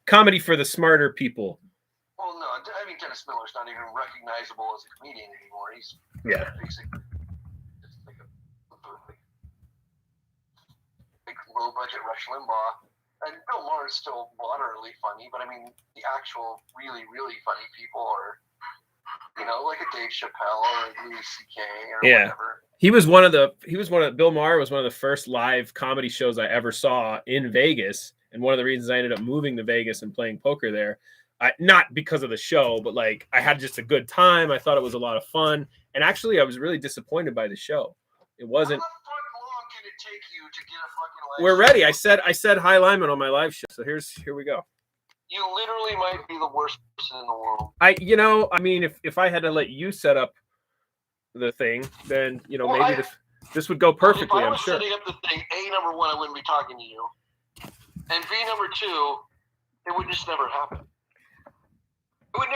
comedy for the smarter people. Well, no, I mean Dennis Miller's not even recognizable as a comedian anymore. He's basically just like a low budget Rush Limbaugh. And Bill Maher is still moderately funny, but I mean the actual really, really funny people are, like a Dave Chappelle or Louis C.K. or whatever. Bill Maher was one of the first live comedy shows I ever saw in Vegas. And one of the reasons I ended up moving to Vegas and playing poker there, not because of the show, but like I had just a good time. I thought it was a lot of fun. And actually I was really disappointed by the show. It wasn't. How long can it take you to get a fucking live We're show? ready. I said hi Lyman on my live show. So here we go. You literally might be the worst person in the world. I mean, if I had to let you set up the thing, then maybe this would go perfectly. If I I'm was sure. setting up the thing, number one, I wouldn't be talking to you, and B, number two, it would just never happen. I would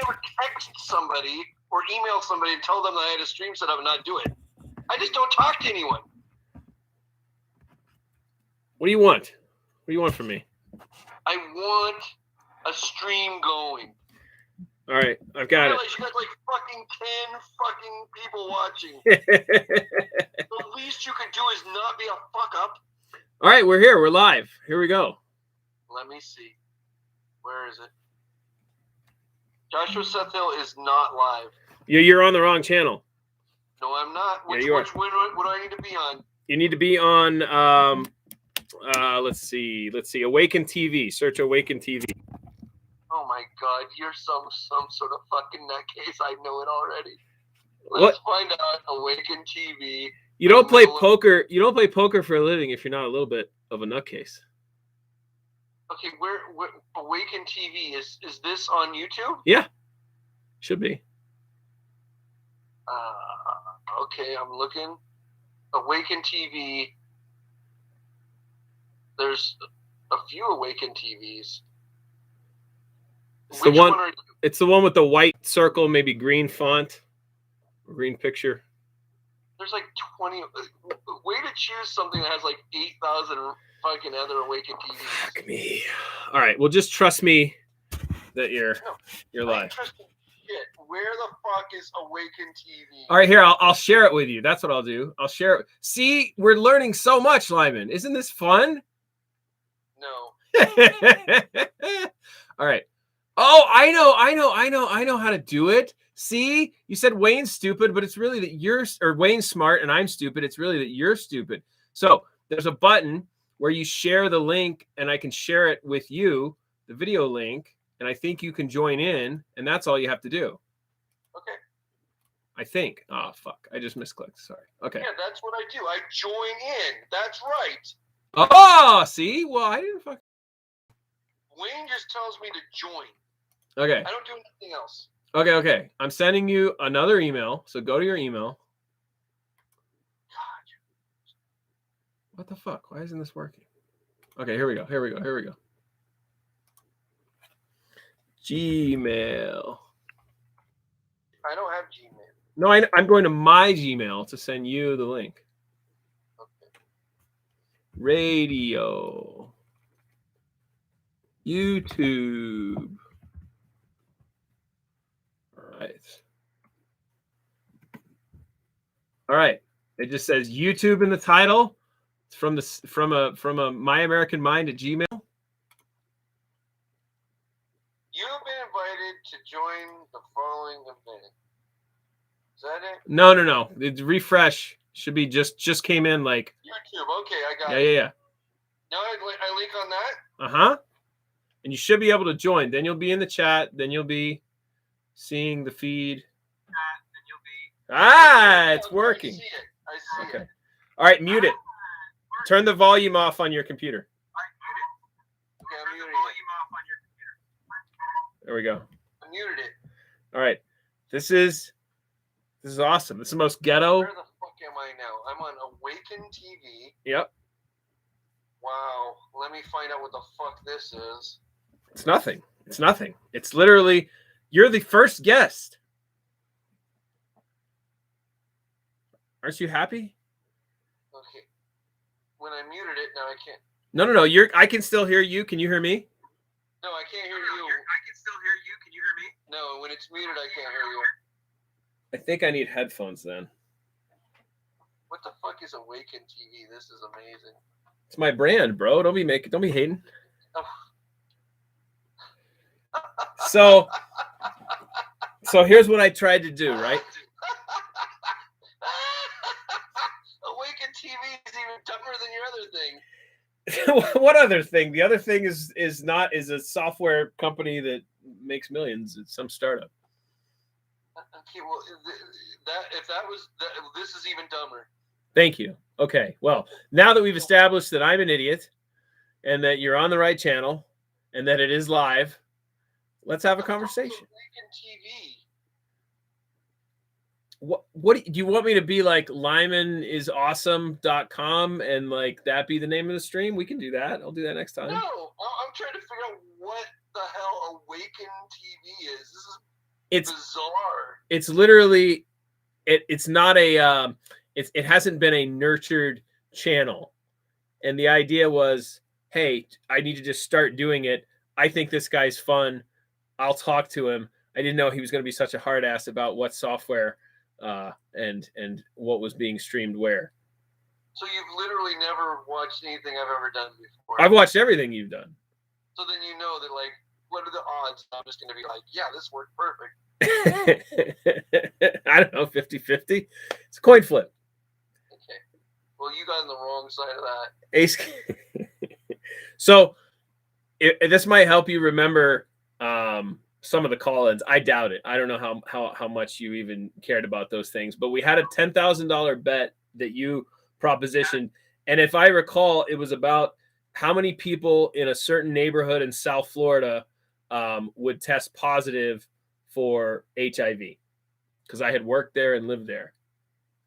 never text somebody or email somebody and tell them that I had a stream set up and not do it. I just don't talk to anyone. What do you want? What do you want from me? I want a stream going. All right, I've got it. You got like fucking 10 fucking people watching. The least you could do is not be a fuck up. All right, we're here. We're live. Here we go. Let me see. Where is it? Joshua Seth Hill is not live. You're on the wrong channel. No, I'm not. What do I need to be on? You need to be on. Let's see. Awaken TV. Search Awaken TV. Oh my God, you're some sort of fucking nutcase. I know it already. Let's find out. Awaken TV. You don't play poker. You don't play poker for a living if you're not a little bit of a nutcase. Okay, where Awaken TV is this on YouTube? Yeah, should be. Okay, I'm looking. Awaken TV. There's a few Awaken TVs. It's the one. It's the one with the white circle, maybe green font, green picture. There's like 20. Way to choose something that has like 8,000 fucking other Awaken TVs. Fuck me. All right, well, just trust me that you're live. Where the fuck is Awaken TV? All right, here, I'll share it with you. That's what I'll do. I'll share it. See, we're learning so much, Lyman. Isn't this fun? No. All right. Oh, I know how to do it. See, you said Wayne's stupid, but it's really that Wayne's smart and I'm stupid. It's really that you're stupid. So there's a button where you share the link and I can share it with you, the video link, and I think you can join in, and that's all you have to do. Okay. I think. Oh, fuck. I just misclicked. Sorry. Okay. Yeah, that's what I do. I join in. That's right. Oh, see? Well, I didn't fuck. Wayne just tells me to join. Okay. I don't do anything else. Okay. I'm sending you another email, so go to your email. God. What the fuck? Why isn't this working? Okay, here we go. Gmail. I don't have Gmail. No, I'm going to my Gmail to send you the link. Okay. Radio. YouTube. All right. It just says YouTube in the title. It's from a My American Mind at Gmail. You've been invited to join the following event. Is that it? No. It's refresh. Should be just came in like YouTube. Okay, I got it. Yeah. Now I link on that? Uh-huh. And you should be able to join. Then you'll be in the chat. Then you'll be seeing the feed. It's working. I see it. All right, mute it. Turn the volume off on your computer. Okay, I'm muting it. There we go. I muted it. All right. This is awesome. This is the most ghetto. Where the fuck am I now? I'm on Awaken TV. Yep. Wow. Let me find out what the fuck this is. It's nothing. It's literally, you're the first guest. Aren't you happy? Okay. When I muted it, now I can't. No. I can still hear you. Can you hear me? No, can't hear you. I can still hear you. Can you hear me? No, when it's muted, I can't hear you. I think I need headphones then. What the fuck is Awaken TV? This is amazing. It's my brand, bro. Don't be hating. Oh. So here's what I tried to do, right? Awaken TV is even dumber than your other thing. What other thing? The other thing is a software company that makes millions. It's some startup. Okay, well, this is even dumber. Thank you. Okay, well, now that we've established that I'm an idiot and that you're on the right channel and that it is live, let's have a conversation. Awaken TV. What do you want me to be like LIMONisawesome.com and like that be the name of the stream? We can do that. I'll do that next time. No, I'm trying to figure out what the hell Awaken TV is. This is bizarre. It's literally it's not a it hasn't been a nurtured channel. And the idea was, hey, I need to just start doing it. I think this guy's fun. I'll talk to him. I didn't know he was going to be such a hard ass about what software and what was being streamed where. So you've literally never watched anything I've ever done before. I've watched everything you've done. So then you know that, like, what are the odds? I'm just going to be like, yeah, this worked perfect. I don't know, 50-50. It's a coin flip. Okay. Well, you got on the wrong side of that. Ace. So this might help you remember some of the call-ins. I doubt it. I don't know how much you even cared about those things, but we had a $10,000 bet that you propositioned, and if I recall, it was about how many people in a certain neighborhood in South Florida would test positive for HIV, because I had worked there and lived there.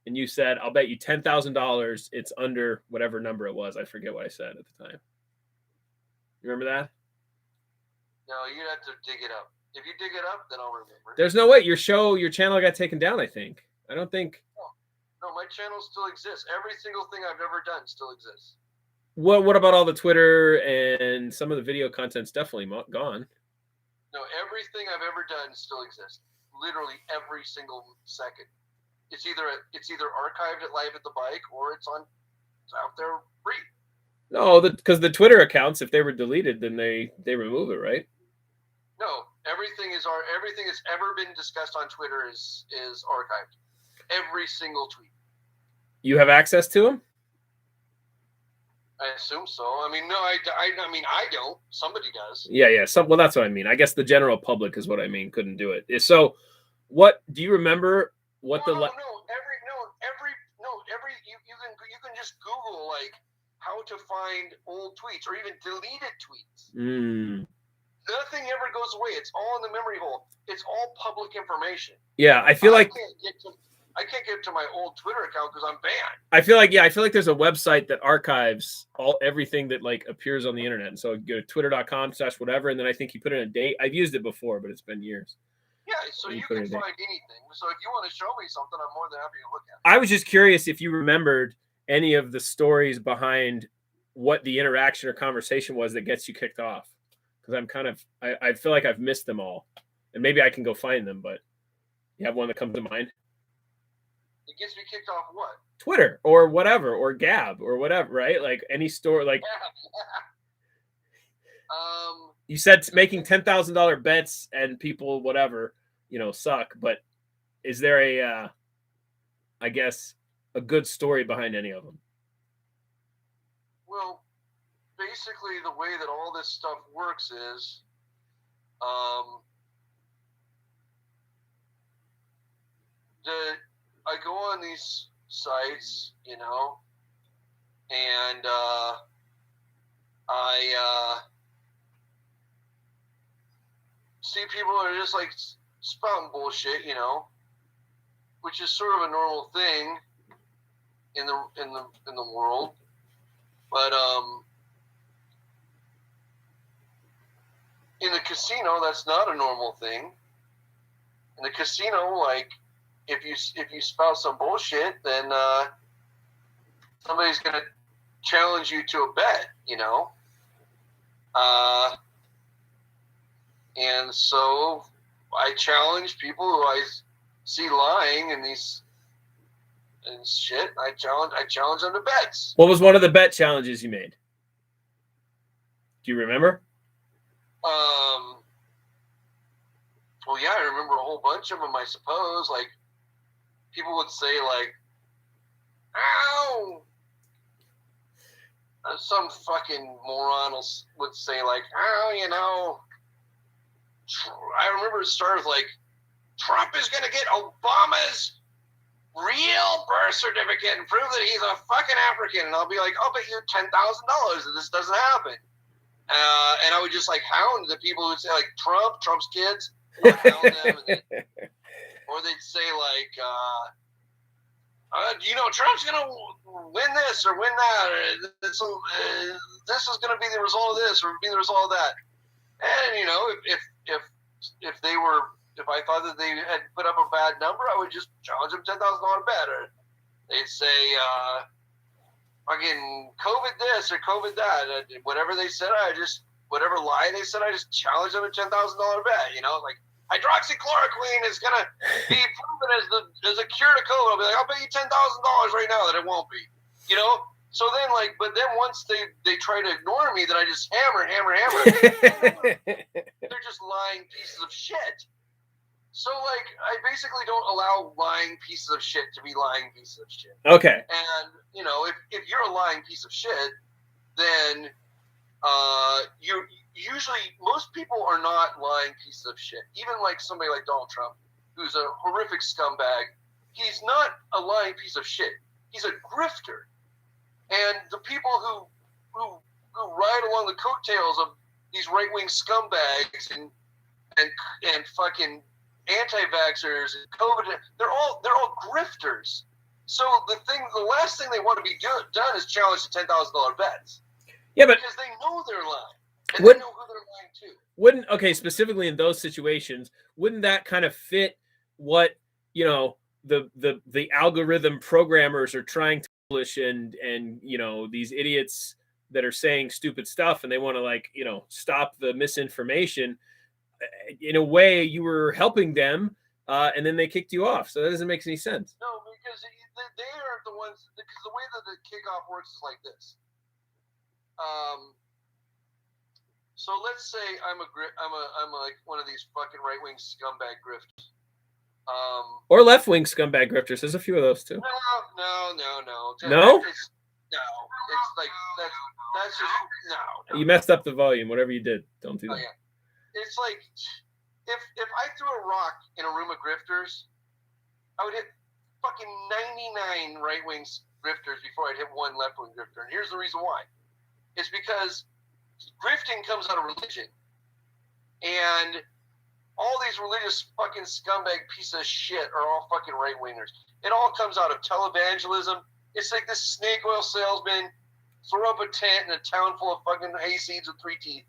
And you said, I'll bet you $10,000 it's under whatever number it was. I forget what I said at the time. You remember that? No, you'd have to dig it up. If you dig it up, then I'll remember. There's no way. Your channel got taken down, I think. I don't think. No, my channel still exists. Every single thing I've ever done still exists. What about all the Twitter and some of the video content's definitely gone? No, everything I've ever done still exists. Literally every single second. It's either archived at Live at the Bike or it's out there free. No, because the Twitter accounts, if they were deleted, then they remove it, right? No, everything that's ever been discussed on Twitter is archived. Every single tweet. You have access to them? I assume so. I mean, no, I mean, I don't. Somebody does. Yeah. Well, that's what I mean. I guess the general public is what I mean. Couldn't do it. So, what do you remember? What you can just Google like how to find old tweets or even deleted tweets. Nothing ever goes away. It's all in the memory hole. It's all public information. Yeah, I feel like I can't get to my old Twitter account because I'm banned. I feel like there's a website that archives everything that like appears on the internet. And so go to twitter.com/whatever, and then I think you put in a date. I've used it before, but it's been years. Yeah, so you can find anything. So if you want to show me something, I'm more than happy to look at it. I was just curious if you remembered any of the stories behind what the interaction or conversation was that gets you kicked off. Because I feel like I've missed them all. And maybe I can go find them, but you have one that comes to mind? It gets me kicked off what? Twitter or whatever, or Gab or whatever, right? Like any store, like you said making $10,000 bets and people, whatever, suck. But is there I guess, a good story behind any of them? Well, basically the way that all this stuff works is, I go on these sites, and I see people are just like spouting bullshit, which is sort of a normal thing in the world, but in the casino, that's not a normal thing. In the casino, like, if you spout some bullshit, then somebody's gonna challenge you to a bet, And so I challenge people who I see lying and shit. I challenge them to bets. What was one of the bet challenges you made? Do you remember? Well, yeah, I remember a whole bunch of them, I suppose. Like, people would say, like, ow! Some fucking moron would say, like, oh, you know, I remember it started with, like, Trump is going to get Obama's real birth certificate and prove that he's a fucking African. And I'll be like, I'll bet you $10,000 that this doesn't happen. And I would just, like, hound the people who would say, like, Trump's kids. I would hound them. Or they'd say, like, you know, Trump's going to win this or win that. Or this is going to be the result of this or be the result of that. And, you know, if I thought that they had put up a bad number, I would just challenge them $10,000 bet. Or they'd say, fucking COVID this or COVID that. Whatever they said, whatever lie they said, I just challenge them a $10,000 bet. You know, like, hydroxychloroquine is going to be proven as a cure to COVID. I'll be like, I'll bet you $10,000 right now that it won't be. You know? So then, like, but then once they try to ignore me, then I just hammer. They're just lying pieces of shit. So, like, I basically don't allow lying pieces of shit to be lying pieces of shit. Okay. And, you know, if you're a lying piece of shit, then you usually, most people are not lying pieces of shit. Even like somebody like Donald Trump, who's a horrific scumbag, he's not a lying piece of shit. He's a grifter. And the people who ride along the coattails of these right-wing scumbags and fucking anti-vaxxers and COVID, they're all grifters. So the last thing they want to be done is challenge the $10,000 bets. Yeah, but because they know they're lying. And they know who they're lying to. Specifically in those situations, wouldn't that kind of fit what, you know, the algorithm programmers are trying to publish and you know, these idiots that are saying stupid stuff and they want to, like, you know, stop the misinformation. In a way, you were helping them, and then they kicked you off. So that doesn't make any sense. No, because they aren't the ones. Because the way that the kickoff works is like this. So let's say I'm like one of these fucking right-wing scumbag grifters. Or left-wing scumbag grifters. There's a few of those too. No. No? It's like that's just no. You messed up the volume. Whatever you did, don't do that. Oh, yeah. It's like if I threw a rock in a room of grifters, I would hit fucking 99 right-wing grifters before I'd hit one left-wing grifter. And here's the reason why. It's because grifting comes out of religion. And all these religious fucking scumbag pieces of shit are all fucking right-wingers. It all comes out of televangelism. It's like this snake oil salesman throw up a tent in a town full of fucking hayseeds with 3 teeth.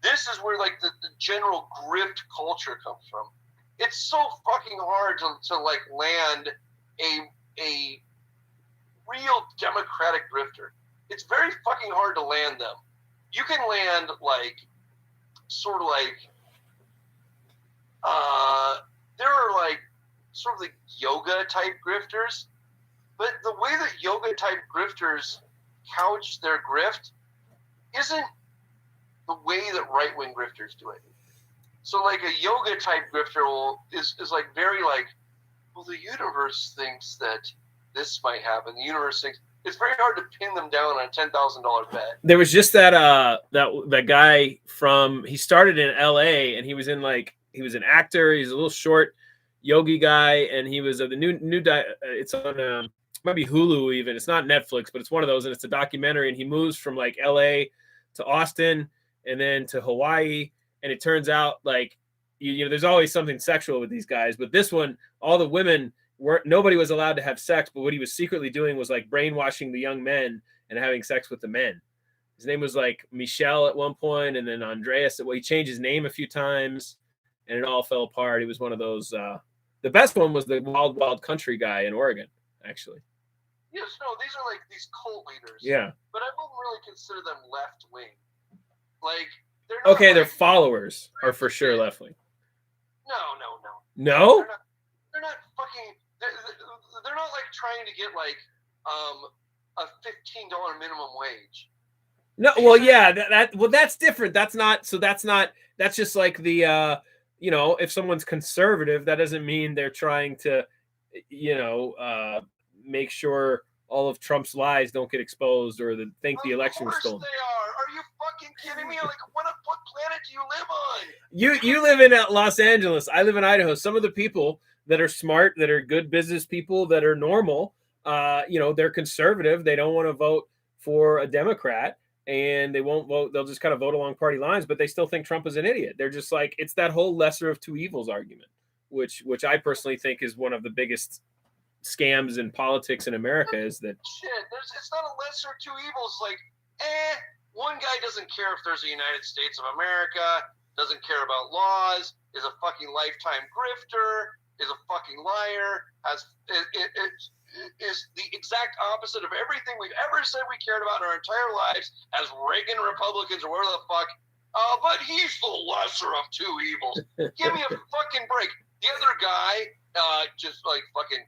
This is where, like, the general grift culture comes from. It's so fucking hard to like, land a real democratic grifter. It's very fucking hard to land them. You can land, like, sort of like, there are, like, sort of like yoga-type grifters, but the way that yoga-type grifters couch their grift isn't the way that right-wing grifters do it. So, like, a yoga-type grifter is like very like, well, the universe thinks that this might happen. The universe thinks. It's very hard to pin them down on a $10,000 bet. There was just that guy he started in LA and he was an actor. He's a little short yogi guy, and he was the new it's on might be Hulu even. It's not Netflix, but it's one of those, and it's a documentary, and he moves from like LA to Austin and then to Hawaii, and it turns out, like, you know, there's always something sexual with these guys, but this one, all the women nobody was allowed to have sex, but what he was secretly doing was, like, brainwashing the young men and having sex with the men. His name was, like, Michelle at one point, and then Andreas. Well, he changed his name a few times, and it all fell apart. He was one of those. The best one was the Wild Wild Country guy in Oregon, actually. Yes, no, these are like these cult leaders. Yeah. But I wouldn't really consider them left wing. Like, they're not Okay, their like, followers are for sure left wing. no. No? They're not fucking. They're not like trying to get like a $15 minimum wage. No, well, yeah, that's different. That's just like the if someone's conservative, that doesn't mean they're trying to, make sure all of Trump's lies don't get exposed or think the election was stolen. Of course they are. Are you fucking kidding me? Like, what planet do you live on? You live in Los Angeles. I live in Idaho. Some of the people that are smart, that are good business people, that are normal, they're conservative. They don't want to vote for a Democrat, and they won't vote. They'll just kind of vote along party lines, but they still think Trump is an idiot. They're just like, it's that whole lesser of two evils argument, which I personally think is one of the biggest scams in politics in America. Is that shit? It's not a lesser of two evils. Like, one guy doesn't care if there's a United States of America, doesn't care about laws, is a fucking lifetime grifter, is a fucking liar, is the exact opposite of everything we've ever said we cared about in our entire lives as Reagan Republicans or whatever the fuck. But he's the lesser of two evils. Give me a fucking break. The other guy, just like fucking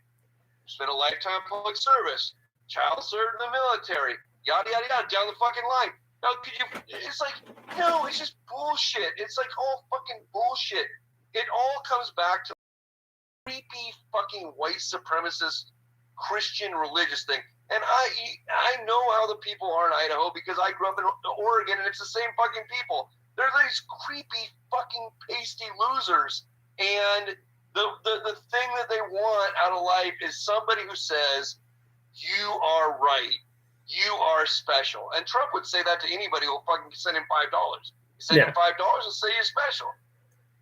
spent a lifetime public service, child served in the military, yada yada yada, down the fucking line. Now, it's like, no, it's just bullshit. It's like all fucking bullshit. It all comes back to creepy fucking white supremacist Christian religious thing. And I know how the people are in Idaho because I grew up in Oregon and it's the same fucking people. They're these creepy fucking pasty losers. And the thing that they want out of life is somebody who says, you are right. You are special. And Trump would say that to anybody who will fucking send him $5. Send him $5 and say you're special.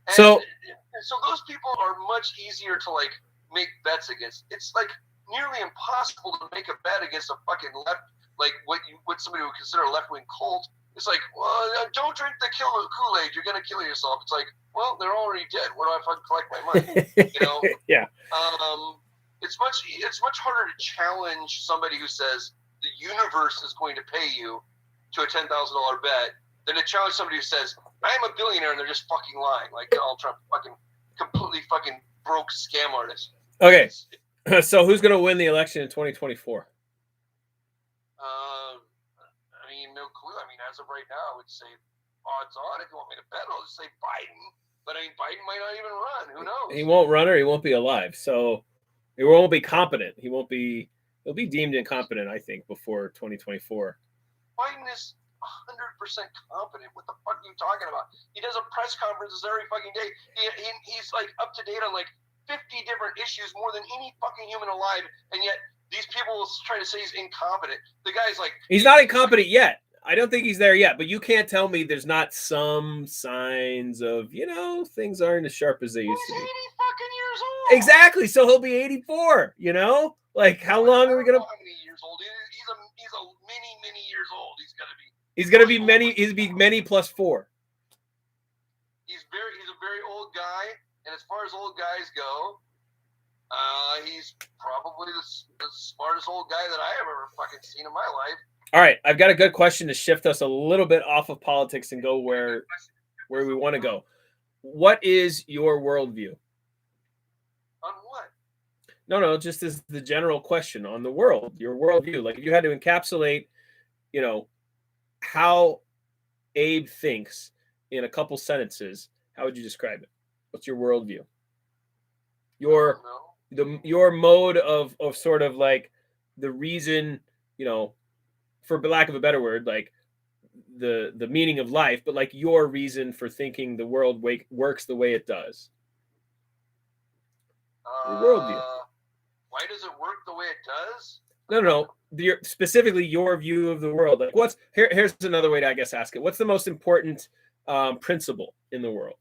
And so those people are much easier to like make bets against. It's like nearly impossible to make a bet against a fucking left, like what somebody would consider a left-wing cult. It's like, well, don't drink the Kool-Aid. You're gonna kill yourself. It's like, well, they're already dead. Where do I fucking collect my money? You know? Yeah. It's much harder to challenge somebody who says the universe is going to pay you to a $10,000 bet than to challenge somebody who says I'm a billionaire and they're just fucking lying, like Donald Trump, fucking completely fucking broke scam artist. Okay. So who's going to win the election in 2024? I mean, no clue. I mean, as of right now, I would say odds on. If you want me to bet, I'll just say Biden. But I mean, Biden might not even run. Who knows? He won't run or he won't be alive. So he won't be competent. He'll be deemed incompetent, I think, before 2024. Biden is 100% competent. What the fuck are you talking about? He does a press conferences every fucking day. He's like up to date on like 50 different issues, more than any fucking human alive, and yet these people will try to say he's incompetent. The guy's like, he's not incompetent yet. I don't think he's there yet, but you can't tell me there's not some signs of, things aren't as sharp as they used to be. He's 80 fucking years old. Exactly. So he'll be 84, Like, how long are we going to... How many years old? He's a many years old. He's going to be many. He'll be many plus 4. He's a very old guy. And as far as old guys go, he's probably the smartest old guy that I have ever fucking seen in my life. All right, I've got a good question to shift us a little bit off of politics and go where we want to go. What is your worldview? On what? No, just as the general question on the world, your worldview. Like if you had to encapsulate, how Abe thinks in a couple sentences, how would you describe it? What's your worldview? Your mode of sort of like the reason, for lack of a better word, like the meaning of life, but like your reason for thinking the world works the way it does. Your worldview. Why does it work the way it does? No. Specifically your view of the world. Like here's another way to, I guess, ask it. What's the most important principle in the world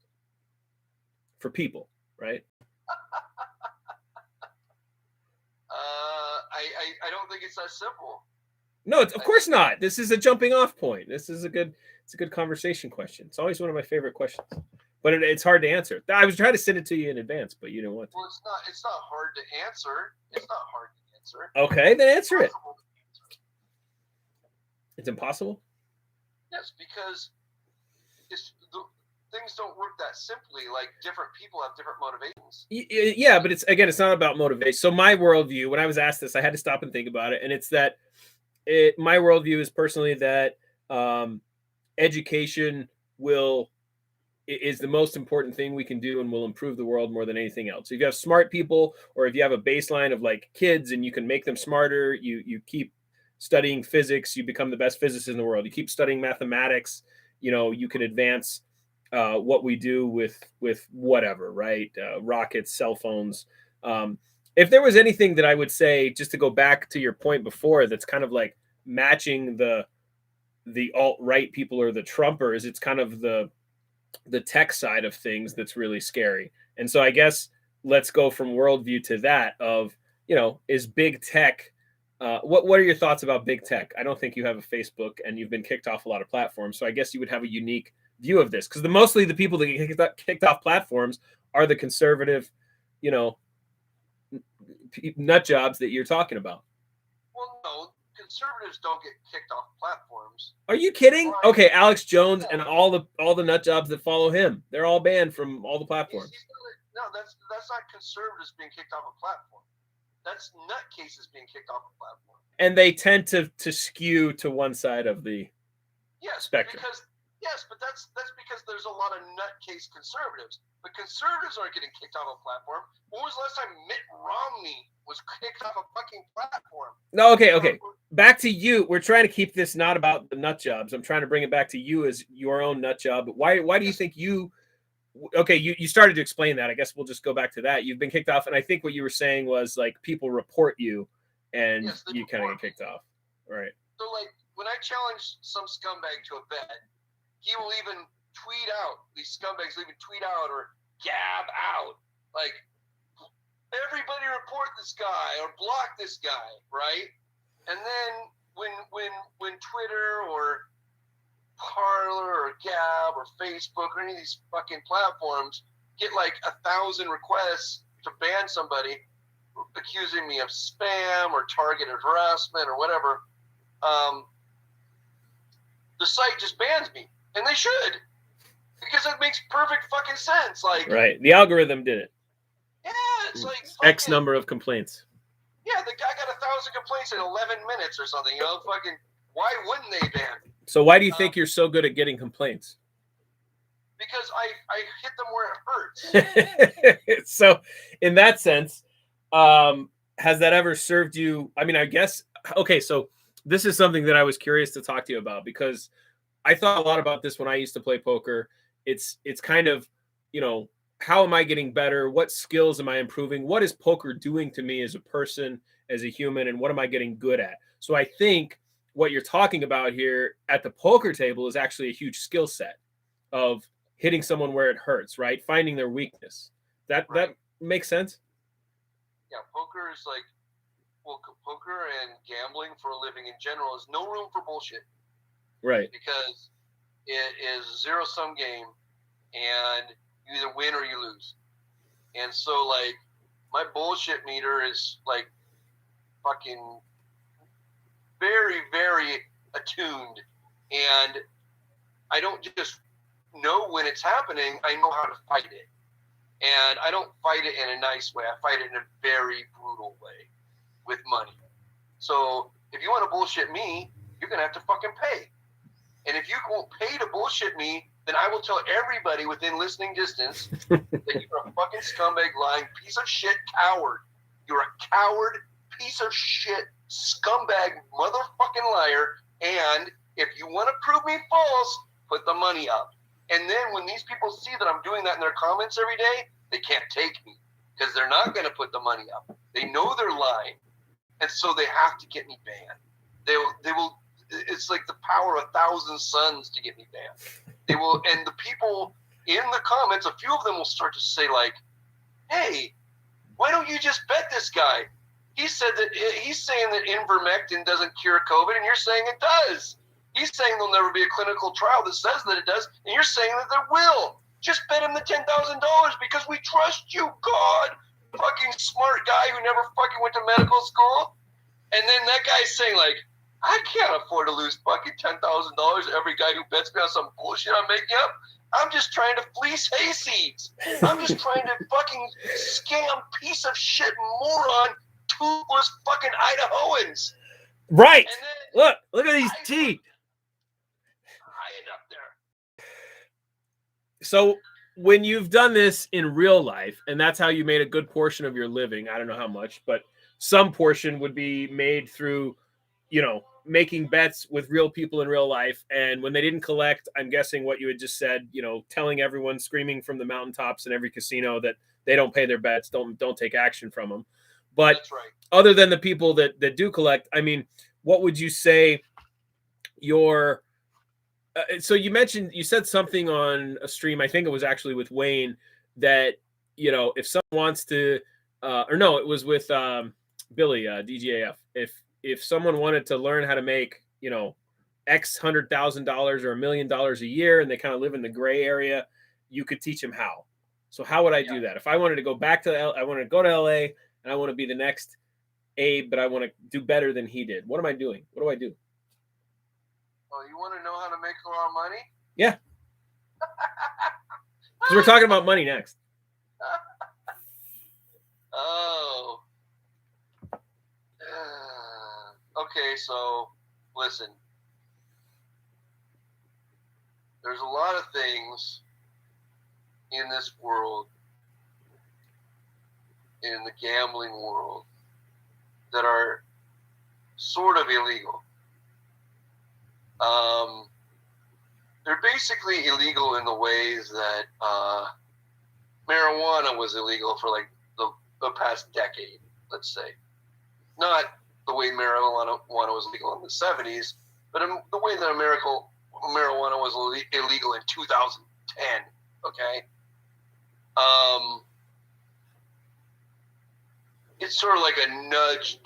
for people, right? I don't think it's that simple. No, of course not. This is a jumping off point. It's a good conversation question. It's always one of my favorite questions, but it's hard to answer. I was trying to send it to you in advance, but you didn't want to. Well, it's not hard to answer. It's not hard to answer. Okay, then answer it. It's impossible? Yes, because things don't work that simply. Like, different people have different motivations. Yeah, but it's not about motivation. So my worldview, when I was asked this, I had to stop and think about it, and it's that my worldview is personally that education is the most important thing we can do and will improve the world more than anything else. So if you have smart people, or if you have a baseline of like kids and you can make them smarter, you keep studying physics, you become the best physicist in the world. You keep studying mathematics, you can advance what we do with whatever, right? Rockets, cell phones. If there was anything that I would say, just to go back to your point before, that's kind of like matching the alt-right people or the Trumpers, it's kind of the tech side of things that's really scary. And so I guess let's go from worldview to that of, is big tech, what are your thoughts about big tech? I don't think you have a Facebook and you've been kicked off a lot of platforms. So I guess you would have a unique view of this, because mostly the people that get kicked off platforms are the conservative, nut jobs that you're talking about. Well, no, conservatives don't get kicked off platforms. Are you kidding? Okay, Alex Jones and all the nut jobs that follow him, they're all banned from all the platforms. No, that's not conservatives being kicked off a platform. That's nutcases being kicked off a platform. And they tend to skew to one side of the spectrum. But that's because there's a lot of nutcase conservatives. But conservatives aren't getting kicked off a platform. When was the last time Mitt Romney was kicked off a fucking platform? No, okay. Back to you. We're trying to keep this not about the nut jobs. I'm trying to bring it back to you as your own nut job. Why do you think you... Okay, you started to explain that. I guess we'll just go back to that. You've been kicked off, and I think what you were saying was like people report you, and you kind of get kicked off. Right. So like when I challenge some scumbag to a bet, he will even tweet out, these scumbags will even tweet out or gab out, like, everybody report this guy or block this guy, right? And then when Twitter or Parler or Gab or Facebook or any of these fucking platforms get like 1,000 requests to ban somebody, accusing me of spam or targeted harassment or whatever, the site just bans me. And they should, because it makes perfect fucking sense. Like, right, the algorithm did it. Yeah, it's like X number of complaints. Yeah, the guy got 1,000 complaints in 11 minutes or something. Fucking, why wouldn't they ban? So why do you think you're so good at getting complaints? Because I hit them where it hurts. So, in that sense, has that ever served you? I mean, I guess. Okay, so this is something that I was curious to talk to you about, because I thought a lot about this when I used to play poker. It's kind of, how am I getting better? What skills am I improving? What is poker doing to me as a person, as a human, and what am I getting good at? So I think what you're talking about here at the poker table is actually a huge skill set of hitting someone where it hurts, right? Finding their weakness. That makes sense? Yeah, poker is like, poker and gambling for a living in general is no room for bullshit. Right. Because it is a zero-sum game, and you either win or you lose. And so, like, my bullshit meter is, like, fucking very, very attuned. And I don't just know when it's happening, I know how to fight it. And I don't fight it in a nice way. I fight it in a very brutal way with money. So if you want to bullshit me, you're going to have to fucking pay. And if you won't pay to bullshit me, then I will tell everybody within listening distance that you're a fucking scumbag, lying piece of shit coward. You're a coward, piece of shit, scumbag, motherfucking liar. And if you want to prove me false, put the money up. And then when these people see that I'm doing that in their comments every day, they can't take me because they're not going to put the money up. They know they're lying. And so they have to get me banned. They will. It's like the power of 1,000 suns to get me banned. They will, and the people in the comments, a few of them will start to say like, "Hey, why don't you just bet this guy? He said that he's saying that ivermectin doesn't cure COVID, and you're saying it does. He's saying there'll never be a clinical trial that says that it does, and you're saying that there will. Just bet him the $10,000 because we trust you, God, fucking smart guy who never fucking went to medical school." And then that guy's saying like, I can't afford to lose fucking $10,000 every guy who bets me on some bullshit I'm making up. I'm just trying to fleece hayseeds. I'm just trying to fucking scam piece of shit moron, toothless fucking Idahoans. Right. And then Look at these teeth. I end up there. So when you've done this in real life, and that's how you made a good portion of your living, I don't know how much, but some portion would be made through, making bets with real people in real life. And when they didn't collect, I'm guessing what you had just said, telling everyone, screaming from the mountaintops in every casino that they don't pay their bets, don't take action from them. But That's right. Other than the people that do collect, I mean, what would you say your so you said something on a stream, I think it was actually with Wayne, that if someone wants to or no, it was with Billy DGAF, if someone wanted to learn how to make X $100,000 or $1 million a year and they kind of live in the gray area, you could teach them how. So how would I do that? If I wanted to go back to I wanted to go to LA and I want to be the next Abe, but I want to do better than he did, what am I doing? What do I do? Oh, you want to know how to make a lot of money? Yeah. Because we're talking about money next. Oh. Okay, so listen. There's a lot of things in this world, in the gambling world, that are sort of illegal. They're basically illegal in the ways that marijuana was illegal for like the past decade, let's say. Not the way marijuana was legal in the 70s, but in the way that marijuana was illegal in 2010, okay? It's sort of like a nudge,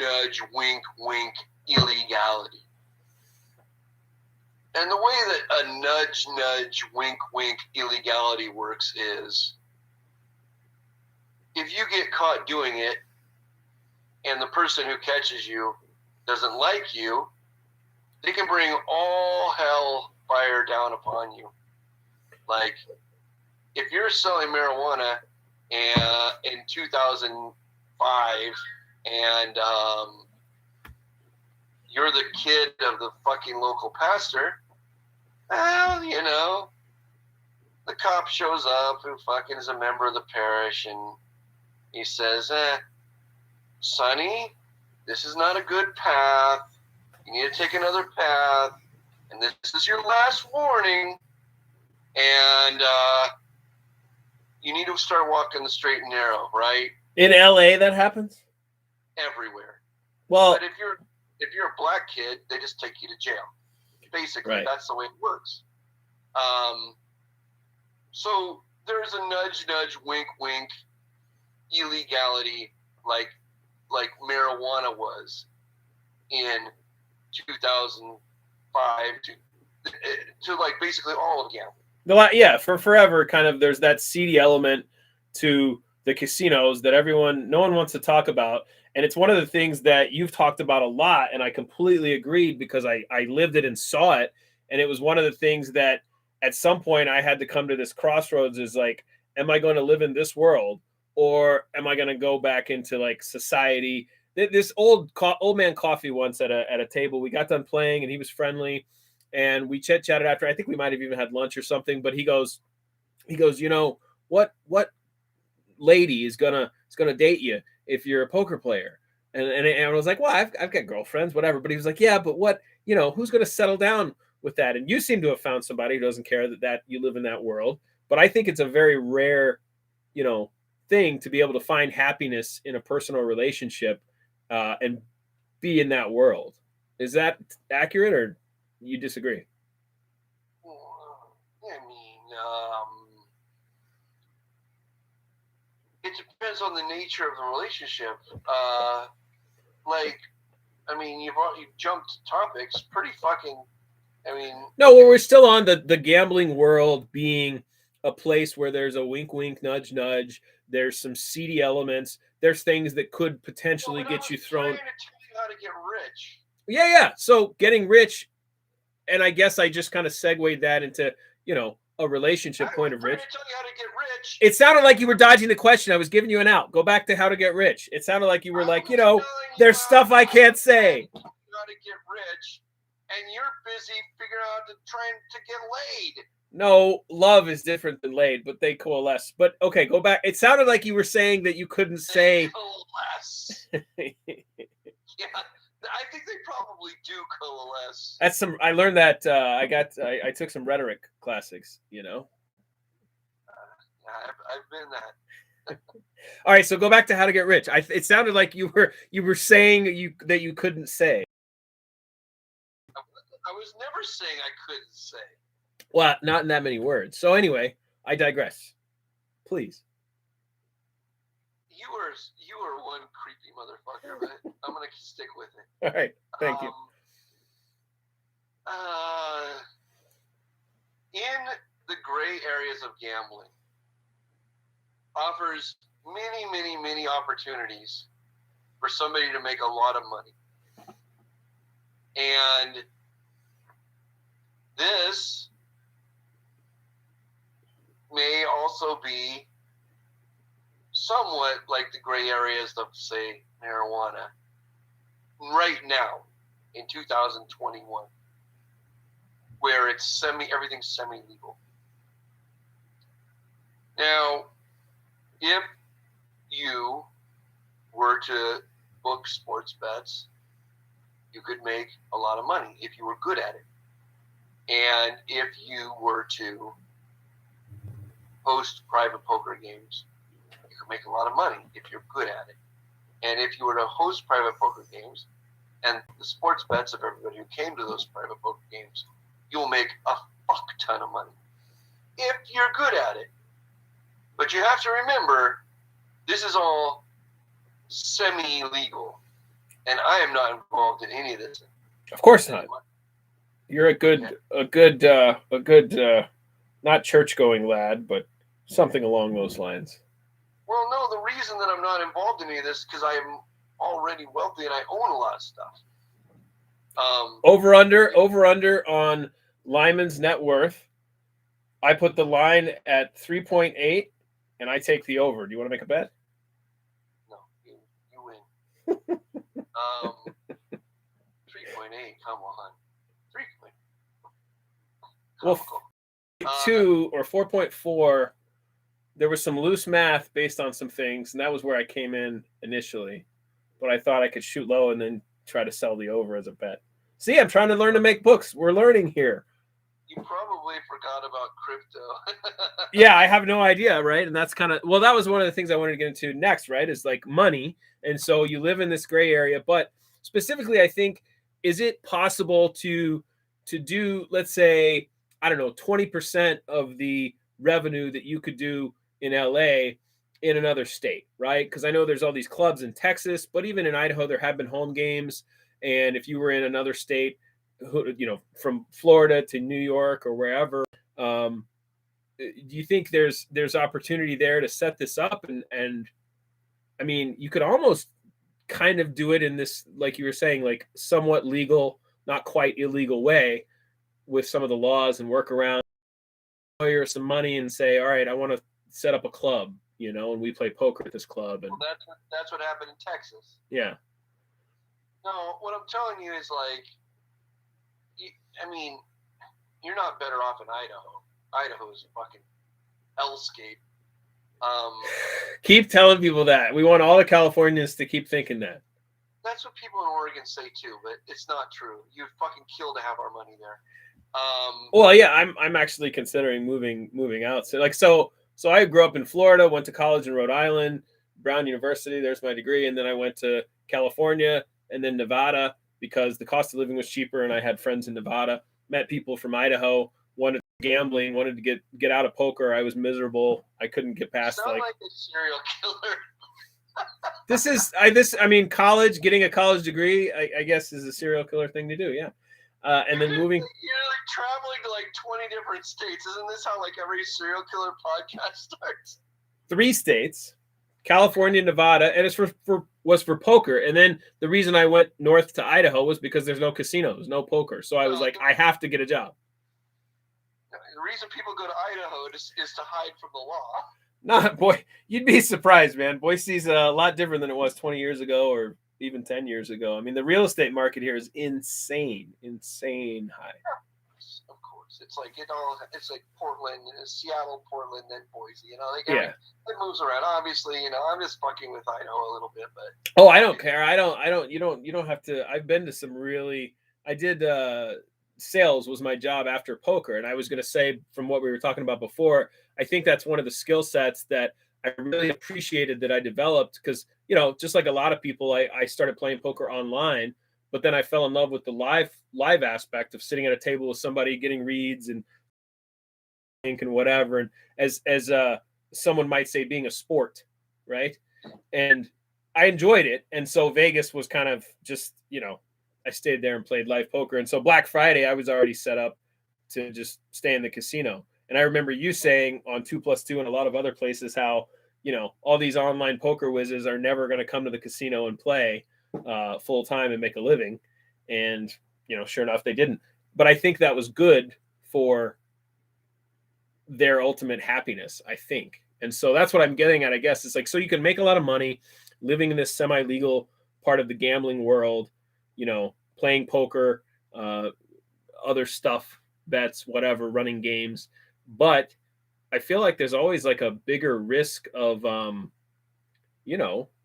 wink, wink illegality. And the way that a nudge, wink, wink illegality works is if you get caught doing it and the person who catches you doesn't like you, they can bring all hell fire down upon you. Like, if you're selling marijuana in 2005 and you're the kid of the fucking local pastor, well, the cop shows up who fucking is a member of the parish and he says, Sonny, this is not a good path. You need to take another path. And this is your last warning. And you need to start walking the straight and narrow, right? In LA, that happens? Everywhere. Well, but if you're a black kid, they just take you to jail. Basically, right. That's the way it works. So there's a nudge, wink, wink illegality like marijuana was in 2005 to like basically all of gambling. Yeah, for forever, kind of there's that seedy element to the casinos that no one wants to talk about. And it's one of the things that you've talked about a lot, and I completely agreed because I lived it and saw it. And it was one of the things that at some point I had to come to this crossroads is like, am I going to live in this world or am I going to go back into like society? This old man coffee once at a table, we got done playing and he was friendly and we chit-chatted after. I think we might have even had lunch or something, but he goes, what lady is gonna date you if you're a poker player? And I was like, well, I've got girlfriends, whatever. But he was like, yeah, but what, who's going to settle down with that? And you seem to have found somebody who doesn't care that you live in that world. But I think it's a very rare, thing to be able to find happiness in a personal relationship and be in that world. Is that accurate or you disagree? I mean, it depends on the nature of the relationship. You jumped topics pretty fucking. No, well, we're still on the gambling world being a place where there's a wink, wink, nudge, nudge. There's some seedy elements. There's things that could potentially get you thrown. I'm trying to tell you how to get rich. Yeah. So getting rich, and I guess I just kind of segued that into, a relationship point of rich. I tell you how to get rich. It sounded like you were dodging the question. I was giving you an out. Go back to how to get rich. It sounded like you were like, there's stuff I can't say. How to get rich, and you're busy figuring out trying to get laid. No, love is different than laid, but they coalesce. But okay, go back. It sounded like you were saying that you couldn't say. Coalesce. Yeah, I think they probably do coalesce. I learned that. I took some rhetoric classics. I've been that. All right, so go back to how to get rich. It sounded like you were saying that you couldn't say. I was never saying I couldn't say. Well, not in that many words. So anyway, I digress. Please. You were one creepy motherfucker, but I'm gonna stick with it. All right, thank you. In the gray areas of gambling, offers many opportunities for somebody to make a lot of money, and this may also be somewhat like the gray areas of, say, marijuana right now in 2021, where it's everything's semi-legal. Now, if you were to book sports bets, you could make a lot of money if you were good at it. And if you were to host private poker games, you could make a lot of money if you're good at it. And if you were to host private poker games and the sports bets of everybody who came to those private poker games, you'll make a fuck ton of money if you're good at it. But you have to remember, this is all semi-legal, and I am not involved in any of this. Of course not. You're a good, not church-going lad, but something along those lines. Well, no, the reason that I'm not involved in any of this is because I am already wealthy and I own a lot of stuff. Over under on Lyman's net worth. I put the line at 3.8, and I take the over. Do you want to make a bet? No, you win. 3.8, come on. 3.8. Well, 2 or 4.4, there was some loose math based on some things, and that was where I came in initially. But I thought I could shoot low and then try to sell the over as a bet. See, I'm trying to learn to make books. We're learning here. You probably forgot about crypto. Yeah, I have no idea, right? And that's kind of, well, that was one of the things I wanted to get into next, right? Is like money. And so you live in this gray area. But specifically, I think, is it possible to do, let's say, I don't know, 20% of the revenue that you could do in LA in another state, right? Because I know there's all these clubs in Texas, but even in Idaho, there have been home games. And if you were in another state, from Florida to New York or wherever, do you think there's opportunity there to set this up? And I mean, you could almost kind of do it in this, like you were saying, like somewhat legal, not quite illegal way, with some of the laws and work around, hire some money and say, all right, I want to set up a club, and we play poker at this club. And well, that's what happened in Texas. Yeah. No, what I'm telling you is like, I mean, you're not better off in Idaho. Idaho is a fucking hellscape. Keep telling people that. We want all the Californians to keep thinking that. That's what people in Oregon say too, but it's not true. You'd fucking kill to have our money there. Well, yeah, I'm actually considering moving out. So I grew up in Florida, went to college in Rhode Island, Brown University. There's my degree, and then I went to California and then Nevada because the cost of living was cheaper, and I had friends in Nevada. Met people from Idaho. Wanted gambling. Wanted to get out of poker. I was miserable. I couldn't get past like a serial killer. College, getting a college degree, I guess, is a serial killer thing to do. Yeah. And then moving. You're like traveling to like 20 different states. Isn't this how like every serial killer podcast starts? 3 states. California, Nevada, and it's was for poker. And then the reason I went north to Idaho was because there's no casinos, no poker. So I was like, I have to get a job. The reason people go to Idaho is to hide from the law. Not boy, you'd be surprised, man. Boise's a lot different than it was 20 years ago or even 10 years ago. I mean, the real estate market here is insane high. Of course, it's like it's like Portland, Seattle, Portland, then Boise. It moves around. Obviously, I'm just fucking with Idaho a little bit, but oh, I don't care. You don't have to. I've been to some really. I did sales was my job after poker, and I was going to say from what we were talking about before, I think that's one of the skill sets that I really appreciated that I developed because just like a lot of people, I started playing poker online, but then I fell in love with the live aspect of sitting at a table with somebody, getting reads and whatever, and as someone might say, being a sport, right? And I enjoyed it, and so Vegas was kind of just I stayed there and played live poker. And so Black Friday, I was already set up to just stay in the casino. And I remember you saying on 2+2 and a lot of other places how, all these online poker whizzes are never going to come to the casino and play full time and make a living. And, sure enough, they didn't. But I think that was good for their ultimate happiness, I think. And so that's what I'm getting at, I guess. It's like, so you can make a lot of money living in this semi-legal part of the gambling world, playing poker, other stuff, bets, whatever, running games. But I feel like there's always like a bigger risk of,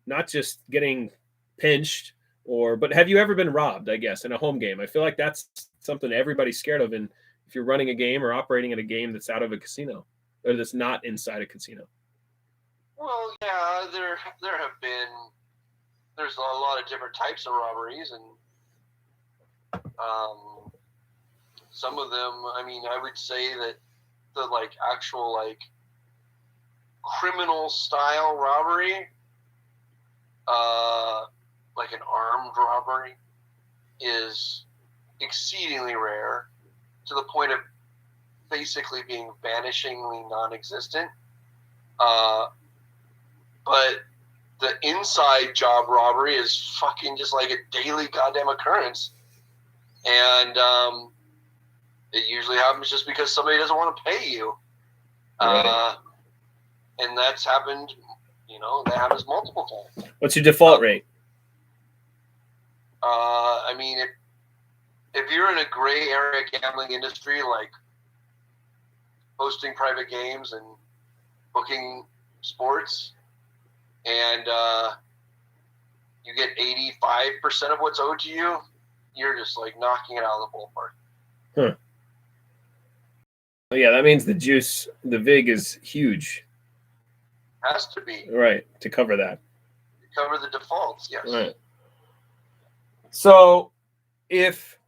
not just getting pinched but have you ever been robbed, I guess, in a home game? I feel like that's something everybody's scared of. And if you're running a game or operating at a game that's out of a casino or that's not inside a casino. Well, yeah, there's a lot of different types of robberies, and some of them, I would say that the actual criminal style robbery, like an armed robbery, is exceedingly rare to the point of basically being vanishingly non-existent. But the inside job robbery is fucking just like a daily goddamn occurrence. And it usually happens just because somebody doesn't want to pay you. Right. And that's happened, that happens multiple times. What's your default rate? If you're in a gray area gambling industry, like hosting private games and booking sports, and you get 85% of what's owed to you, you're just knocking it out of the ballpark. Huh. Well, yeah, that means the VIG is huge. Has to be. Right, to cover that. To cover the defaults, yes. Right. So if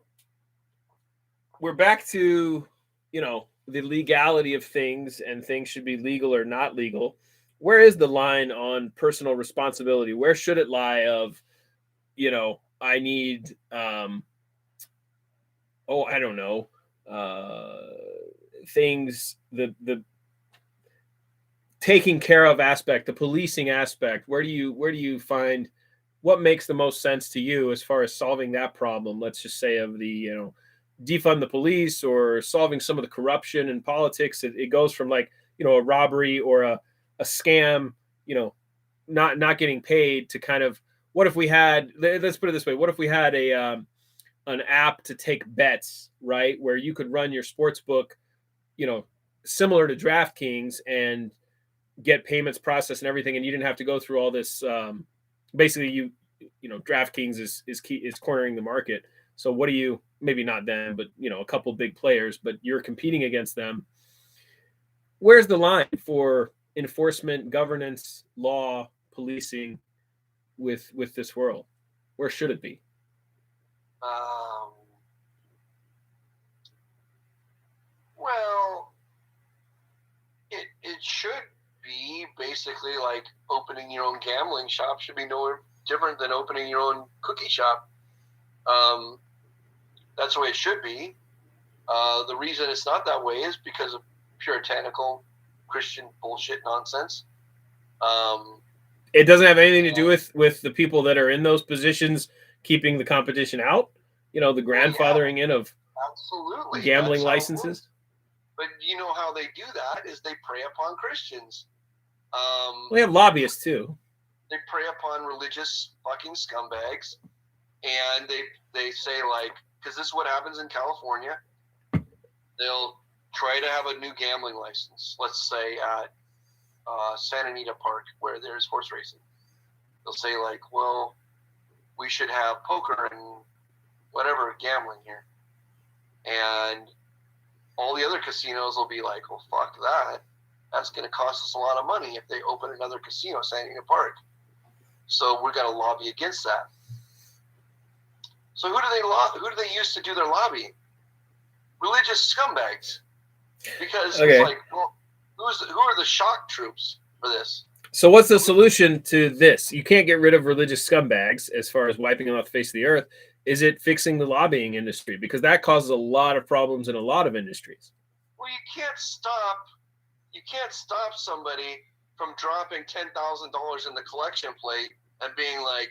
we're back to, the legality of things and things should be legal or not legal, where is the line on personal responsibility? Where should it lie of, I need, I don't know, things, the taking care of aspect, the policing aspect, where do you find what makes the most sense to you as far as solving that problem? Let's just say of the, defund the police or solving some of the corruption in politics. It goes from a robbery or a scam, not getting paid to kind of, what if we had, let's put it this way. What if we had an app to take bets, right? Where you could run your sports book, similar to DraftKings and get payments processed and everything. And you didn't have to go through all this. Basically DraftKings is cornering the market. So what do you, maybe not them, but a couple big players, but you're competing against them. Where's the line for enforcement, governance, law, policing with this world? Where should it be? Well, it should be basically like opening your own gambling shop. Should be no different than opening your own cookie shop. That's the way it should be. The reason it's not that way is because of puritanical Christian bullshit nonsense. It doesn't have anything to do with the people that are in those positions keeping the competition out. You know, the grandfathering in of absolutely gambling licenses. But you know how they do that is they prey upon Christians. We have lobbyists too. They prey upon religious fucking scumbags, and they say, like, because this is what happens in California. They'll try to have a new gambling license. Let's say at Santa Anita Park, where there's horse racing. They'll say, like, well, we should have poker and whatever gambling here, and all the other casinos will be like, well, fuck that. That's going to cost us a lot of money if they open another casino at Santa Anita Park. So we've got to lobby against that. So who do they use to do their lobbying? Religious scumbags. Because it's like, well, who are the shock troops for this? So what's the solution to this? You can't get rid of religious scumbags as far as wiping them off the face of the earth. Is it fixing the lobbying industry? Because that causes a lot of problems in a lot of industries. Well, you can't stop somebody from dropping $10,000 in the collection plate and being like,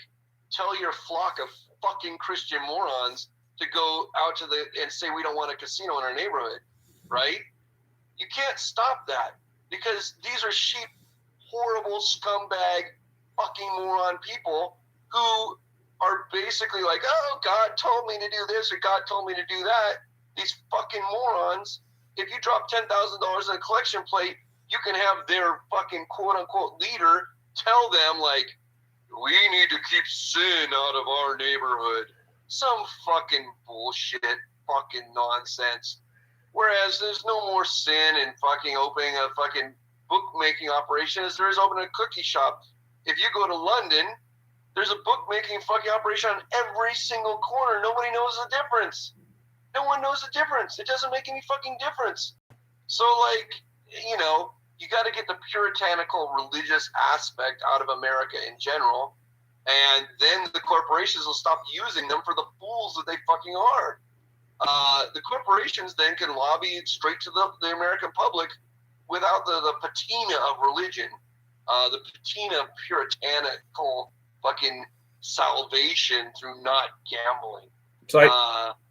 tell your flock of fucking Christian morons to go out and say we don't want a casino in our neighborhood, right? You can't stop that because these are sheep, horrible scumbag, fucking moron people who are basically like, oh, God told me to do this or God told me to do that. These fucking morons. If you drop $10,000 in a collection plate, you can have their fucking quote-unquote leader tell them, like, we need to keep sin out of our neighborhood. Some fucking bullshit, fucking nonsense. Whereas there's no more sin in fucking opening a fucking bookmaking operation as there is opening a cookie shop. If you go to London, there's a bookmaking fucking operation on every single corner. Nobody knows the difference. No one knows the difference. It doesn't make any fucking difference. So, like, you know, you got to get the puritanical religious aspect out of America in general, and then the corporations will stop using them for the fools that they fucking are. The corporations then can lobby straight to the American public without the patina of religion, the patina of puritanical fucking salvation through not gambling. So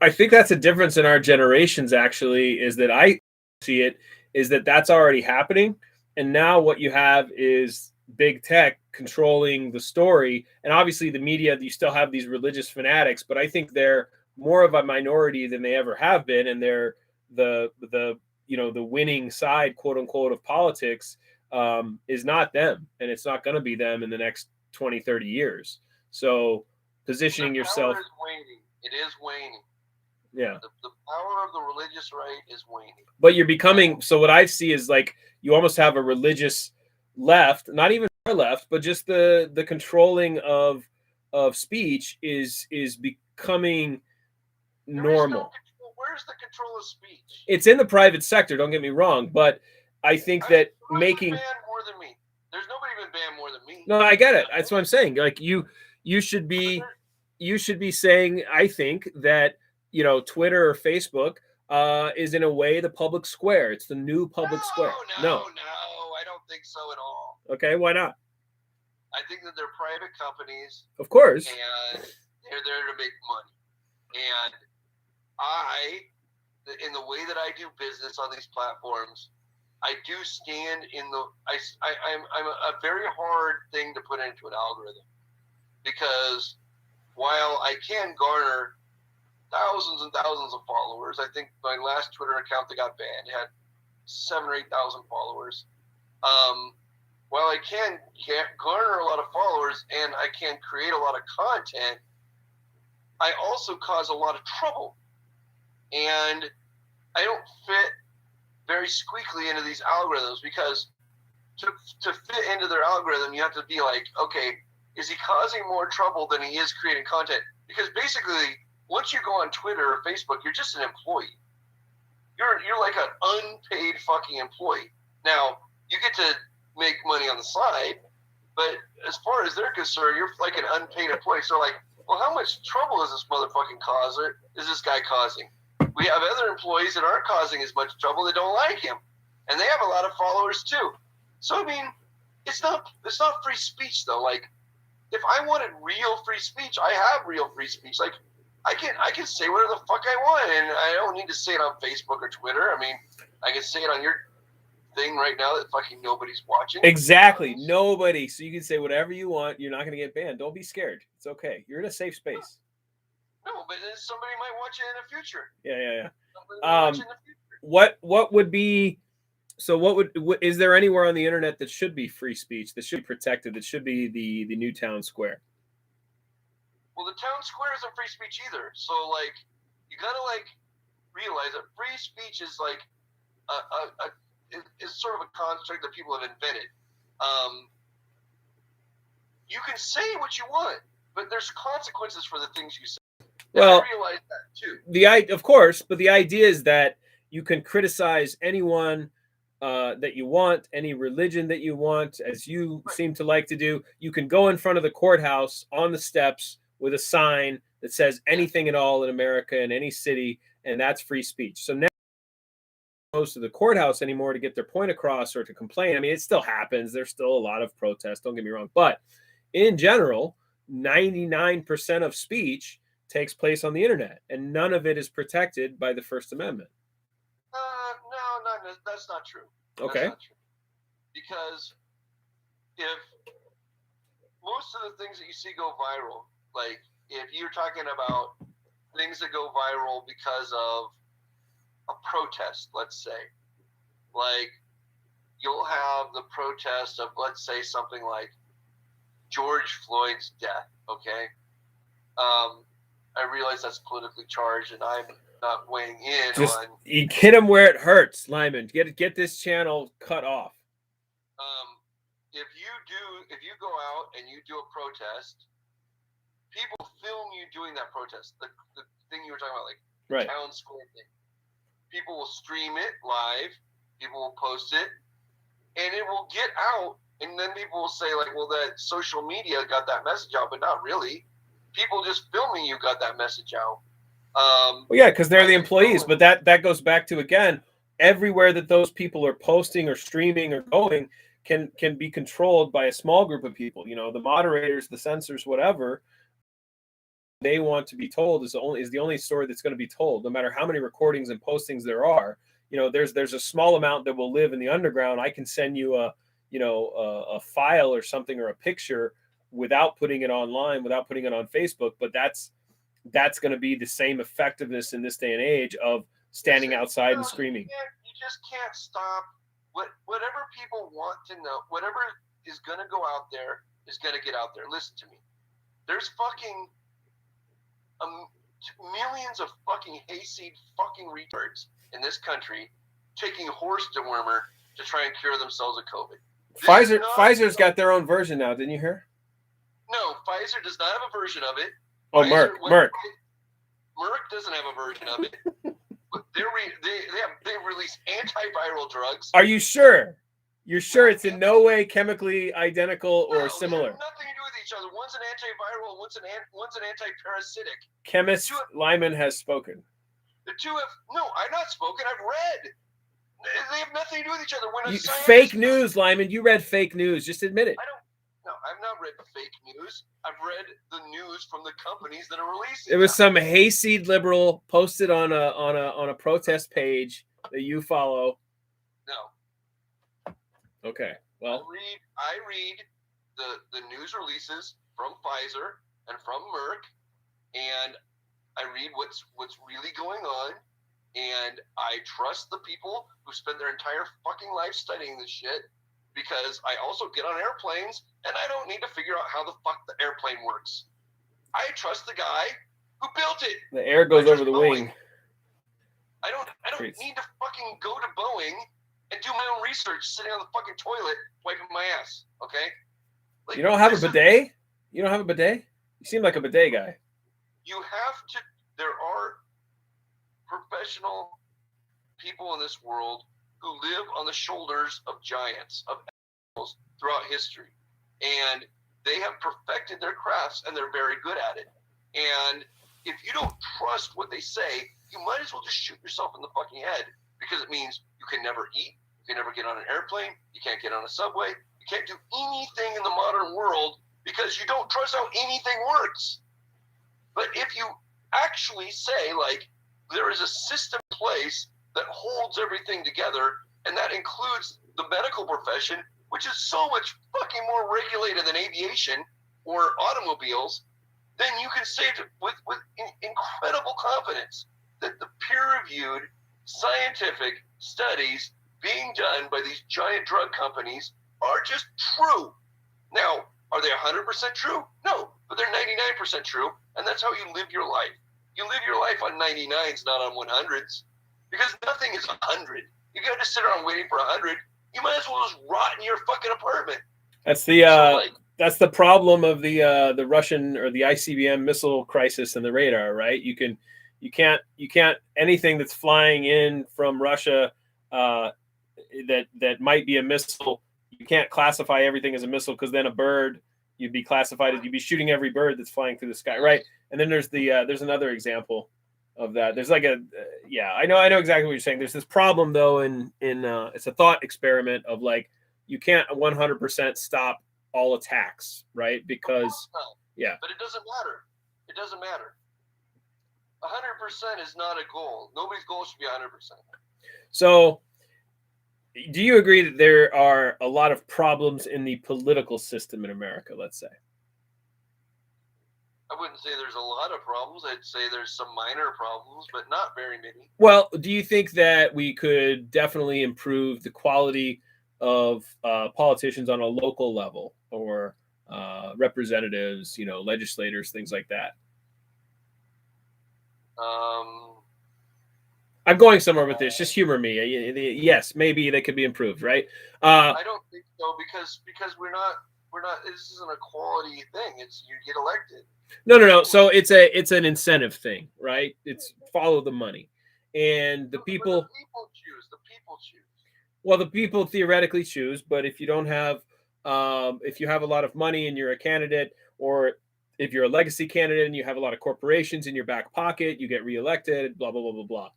I think that's a difference in our generations, actually, is that I see it, is that that's already happening. And now what you have is big tech controlling the story. And obviously the media, you still have these religious fanatics, but I think they're more of a minority than they ever have been. And they're the winning side, quote unquote, of politics is not them. And it's not going to be them in the next 20, 30 years. So positioning yourself. It is waning. Yeah. The power of the religious right is waning. But you're becoming, so what I see is like you almost have a religious left, not even far left, but just the controlling of speech is becoming normal. Where's the control of speech? It's in the private sector, don't get me wrong, but I think that making banned more than me. There's nobody been banned more than me. No, I get it. That's what I'm saying. Like you should be saying, I think, that, you know, Twitter or Facebook is in a way the public square. It's the new public square. No, I don't think so at all. Okay, why not? I think that they're private companies. Of course. And they're there to make money. And in the way that I do business on these platforms, I do stand in I'm a very hard thing to put into an algorithm, because while I can garner thousands and thousands of followers, I think my last Twitter account that got banned had 7,000 or 8,000 followers. While I can garner a lot of followers and I can create a lot of content, I also cause a lot of trouble. And I don't fit very squeakily into these algorithms, because to fit into their algorithm, you have to be like, okay, is he causing more trouble than he is creating content? Because basically, once you go on Twitter or Facebook, you're just an employee. You're like an unpaid fucking employee. Now, you get to make money on the side, but as far as they're concerned, you're like an unpaid employee. So like, well, how much trouble is this motherfucking is this guy causing? We have other employees that aren't causing as much trouble that don't like him. And they have a lot of followers too. So, I mean, it's not free speech though. Like, if I wanted real free speech, I have real free speech. Like, I can say whatever the fuck I want, and I don't need to say it on Facebook or Twitter. I mean, I can say it on your thing right now that fucking nobody's watching. Exactly, nobody. So you can say whatever you want. You're not going to get banned. Don't be scared. It's okay. You're in a safe space. No, but then somebody might watch it in the future. Yeah. Somebody might watch it in the future. What would be? So is there anywhere on the internet that should be free speech, that should be protected, that should be the new town square? Well, the town square isn't free speech either. So, like, you gotta, like, realize that free speech is, like, is sort of a construct that people have invented. You can say what you want, but there's consequences for the things you say. Well, I realize that, too. Of course, but the idea is that you can criticize anyone that you want, any religion that you want, as you seem to like to do. You can go in front of the courthouse on the steps with a sign that says anything at all in America, in any city, and that's free speech. So now goes to the courthouse anymore to get their point across or to complain. I mean, it still happens. There's still a lot of protests, don't get me wrong. But in general, 99% of speech takes place on the internet, and none of it is protected by the First Amendment. No, that's not true. Okay. That's not true. Because if most of the things that you see go viral, like if you're talking about things that go viral because of a protest, let's say, like you'll have the protest of, let's say, something like George Floyd's death, okay? I realize that's politically charged, and I'm not weighing in on. You hit him where it hurts, Lyman. Get this channel cut off. If you go out and you do a protest, people film you doing that protest. The thing you were talking about, like the town square thing. People will stream it live. People will post it, and it will get out. And then people will say, like, well, that social media got that message out, but not really. People just filming you got that message out. Well, yeah, because they're the employees. But that goes back to, again, everywhere that those people are posting or streaming or going can be controlled by a small group of people. You know, the moderators, the censors, whatever. They want to be told is the only story that's going to be told, no matter how many recordings and postings there are. You know, there's a small amount that will live in the underground. I can send you a file or something or a picture without putting it online, without putting it on Facebook. But that's going to be the same effectiveness in this day and age of standing outside and screaming. You just can't stop whatever people want to know. Whatever is going to go out there is going to get out there. Listen to me. There's fucking millions of fucking hayseed fucking retards in this country taking horse dewormer to try and cure themselves of COVID. Pfizer's got their own version now. Didn't you hear? No, Pfizer does not have a version of it. Oh, Pfizer, Merck doesn't have a version of it. But they release antiviral drugs. Are you sure? You're sure it's in no way chemically identical or similar? They have nothing to do with each other. One's an antiviral, one's an anti-parasitic. Chemist Lyman has spoken. The two have I've not spoken. I've read. They have nothing to do with each other. Fake news, Lyman. You read fake news. Just admit it. No, I've not read fake news. I've read the news from the companies that are releasing. It was some hayseed liberal posted on a protest page that you follow. No. Okay. Well, I read the news releases from Pfizer and from Merck, and I read what's really going on, and I trust the people who spend their entire fucking life studying this shit, because I also get on airplanes and I don't need to figure out how the fuck the airplane works. I trust the guy who built it. The air goes over the wing. I don't need to fucking go to Boeing and do my own research sitting on the fucking toilet wiping my ass. Okay? Like, you don't have a bidet? You don't have a bidet? You seem like a bidet guy. You have to. There are professional people in this world who live on the shoulders of giants, of animals throughout history. And they have perfected their crafts, and they're very good at it. And if you don't trust what they say, you might as well just shoot yourself in the fucking head, because it means you can never eat, you can never get on an airplane, you can't get on a subway, you can't do anything in the modern world because you don't trust how anything works. But if you actually say, like, there is a system in place that holds everything together, and that includes the medical profession, which is so much fucking more regulated than aviation or automobiles, then you can say with incredible confidence that the peer-reviewed scientific studies being done by these giant drug companies are just true. Now, are they 100% true? No, but they're 99% true, and that's how you live your life. You live your life on 99s, not on 100s, because nothing is 100. You got to sit around waiting for 100. You might as well just rot in your fucking apartment. That's the that's the problem of the Russian or the ICBM missile crisis and the radar, right? You can't anything that's flying in from Russia that might be a missile. You can't classify everything as a missile because then a bird you'd be classified as you'd be shooting every bird that's flying through the sky, right? And then there's there's another example of that. There's like I know exactly what you're saying. There's this problem though in it's a thought experiment of like you can't 100% stop all attacks, right? Because but it doesn't matter. It doesn't matter. 100% is not a goal. Nobody's goal should be 100%. So, do you agree that there are a lot of problems in the political system in America? Let's say. I wouldn't say there's a lot of problems. I'd say there's some minor problems, but not very many. Well, do you think that we could definitely improve the quality of politicians on a local level or representatives, legislators, things like that? I'm going somewhere with this. Just humor me. Yes, maybe they could be improved, right? I don't think so because we're not. This isn't a quality thing. It's you get elected. No. So it's an incentive thing, right? It's follow the money, and the people. The people choose. The people choose. Well, the people theoretically choose, but if you don't have, if you have a lot of money and you're a candidate, or if you're a legacy candidate and you have a lot of corporations in your back pocket, you get reelected. Blah blah blah blah blah.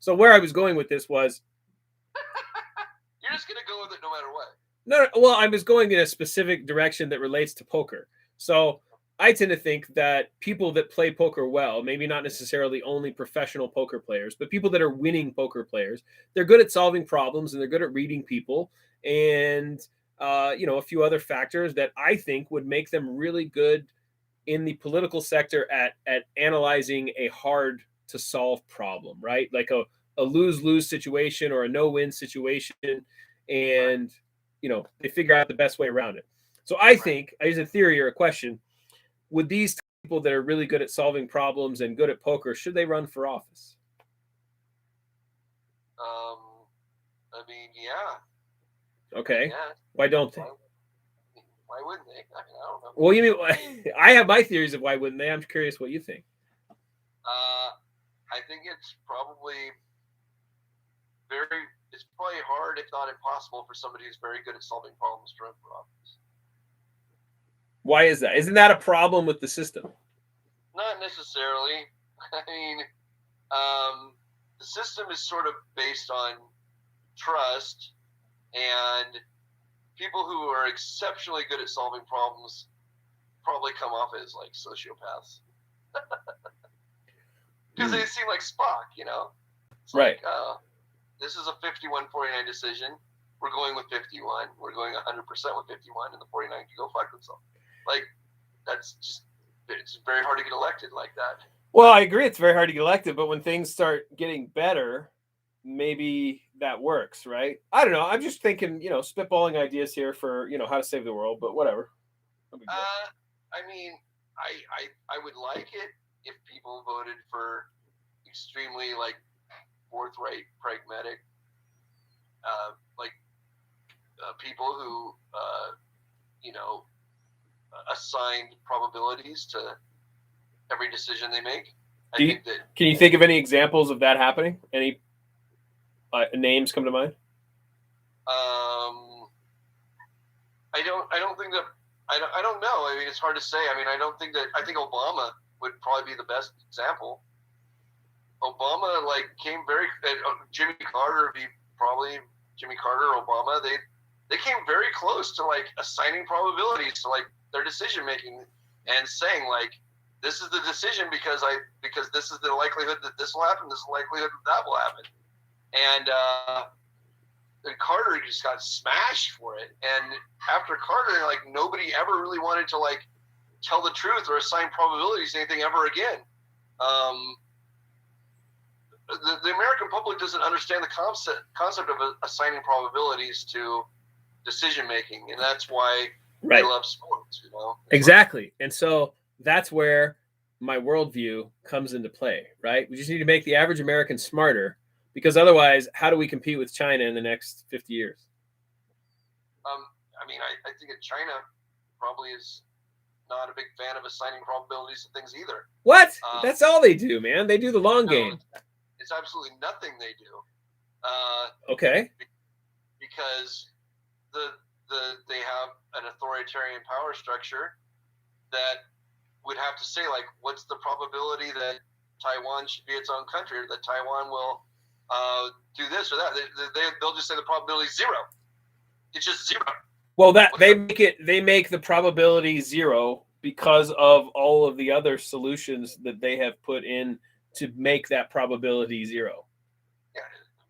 So where I was going with this was, you're just gonna go with it no matter what. No, well, I was going in a specific direction that relates to poker. So I tend to think that people that play poker well, maybe not necessarily only professional poker players, but people that are winning poker players, they're good at solving problems and they're good at reading people and, a few other factors that I think would make them really good in the political sector at analyzing a hard to solve problem, right? Like a lose-lose situation or a no-win situation. And, they figure out the best way around it. So I think, I use a theory or a question, would these people that are really good at solving problems and good at poker, should they run for office? I mean, yeah. Okay. Yeah. Why don't they? Why wouldn't they? I mean, I don't know. Well, you mean, I have my theories of why wouldn't they. I'm curious what you think. I think it's probably it's probably hard, if not impossible, for somebody who's very good at solving problems to run for office. Why is that? Isn't that a problem with the system? Not necessarily. I mean, the system is sort of based on trust, and people who are exceptionally good at solving problems probably come off as like sociopaths. Because they seem like Spock, It's right. Like, this is a 51-49 decision. We're going with 51. We're going 100% with 51, and the 49 can go fuck themselves. Like, it's very hard to get elected like that. Well, I agree. It's very hard to get elected, but when things start getting better, maybe that works, right? I don't know. I'm just thinking, spitballing ideas here for, how to save the world, but whatever. I mean, I would like it if people voted for extremely, like, forthright, pragmatic, people who, assigned probabilities to every decision they make. Can you think of any examples of that happening? Any names come to mind? I don't think that. I don't know. I mean, it's hard to say. I mean, I think Obama would probably be the best example. Obama came very Jimmy Carter, Obama, they came very close to like assigning probabilities to like their decision making and saying like, this is the decision because this is the likelihood that this will happen. This is the likelihood that will happen. And Carter just got smashed for it. And after Carter, like nobody ever really wanted to like tell the truth or assign probabilities to anything ever again. The American public doesn't understand the concept of assigning probabilities to decision making, and that's why they love sports. You know, Exactly. And so that's where my worldview comes into play, right? We just need to make the average American smarter, because otherwise, how do we compete with China in the next 50 years? I mean, I think that China probably is not a big fan of assigning probabilities to things either. What? That's all they do, man. They do the long game. It's absolutely nothing they do. Okay. Because they have an authoritarian power structure that would have to say, like, what's the probability that Taiwan should be its own country, or that Taiwan will do this or that? They'll just say the probability is zero. It's just zero. Well, they make the probability zero because of all of the other solutions that they have put in to make that probability zero. Yeah,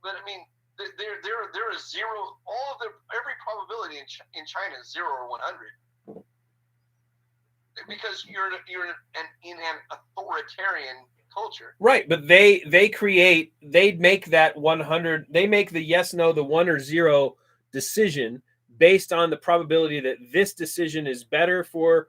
but I mean, there is zero. All of every probability in China is 0 or 100, because you're in an authoritarian culture. Right, but they make that 100. They make the yes, no, the 1 or 0 decision based on the probability that this decision is better for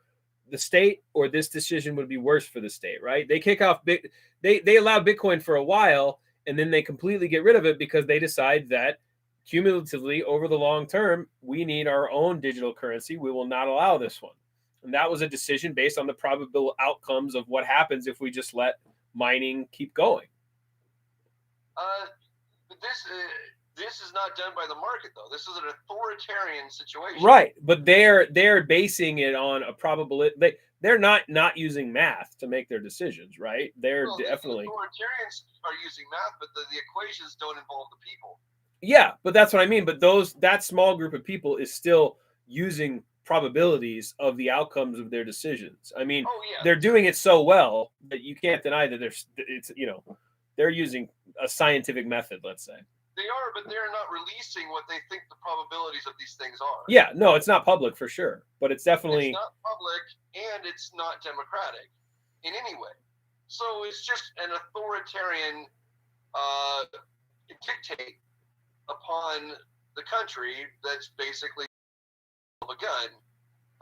the state, or this decision would be worse for the state. Right? They kick off they allow Bitcoin for a while, and then they completely get rid of it because they decide that cumulatively over the long term, we need our own digital currency. We will not allow this one. And that was a decision based on the probable outcomes of what happens if we just let mining keep going. This is not done by the market, though. This is an authoritarian situation. Right, but they're basing it on a probability. They're not using math to make their decisions, right? They're definitely. The authoritarians are using math, but the equations don't involve the people. Yeah, but that's what I mean. But that small group of people is still using probabilities of the outcomes of their decisions. I mean, they're doing it so well that you can't deny that they're using a scientific method, let's say. They are, but they're not releasing what they think the probabilities of these things are. Yeah, no, it's not public for sure, but it's definitely... It's not public, and it's not democratic in any way. So it's just an authoritarian dictate upon the country that's basically a gun.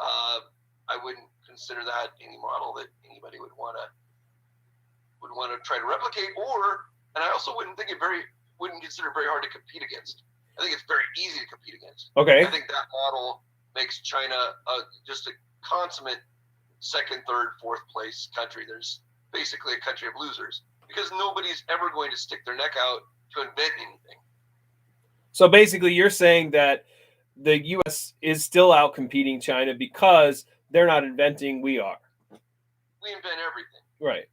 I wouldn't consider that any model that anybody would want to try to replicate, and I also wouldn't consider it very hard to compete against. I think it's very easy to compete against. Okay. I think that model makes China just a consummate second, third, fourth place country. There's basically a country of losers because nobody's ever going to stick their neck out to invent anything. So basically you're saying that the U.S. is still out competing China because they're not inventing, we are. We invent everything. Right.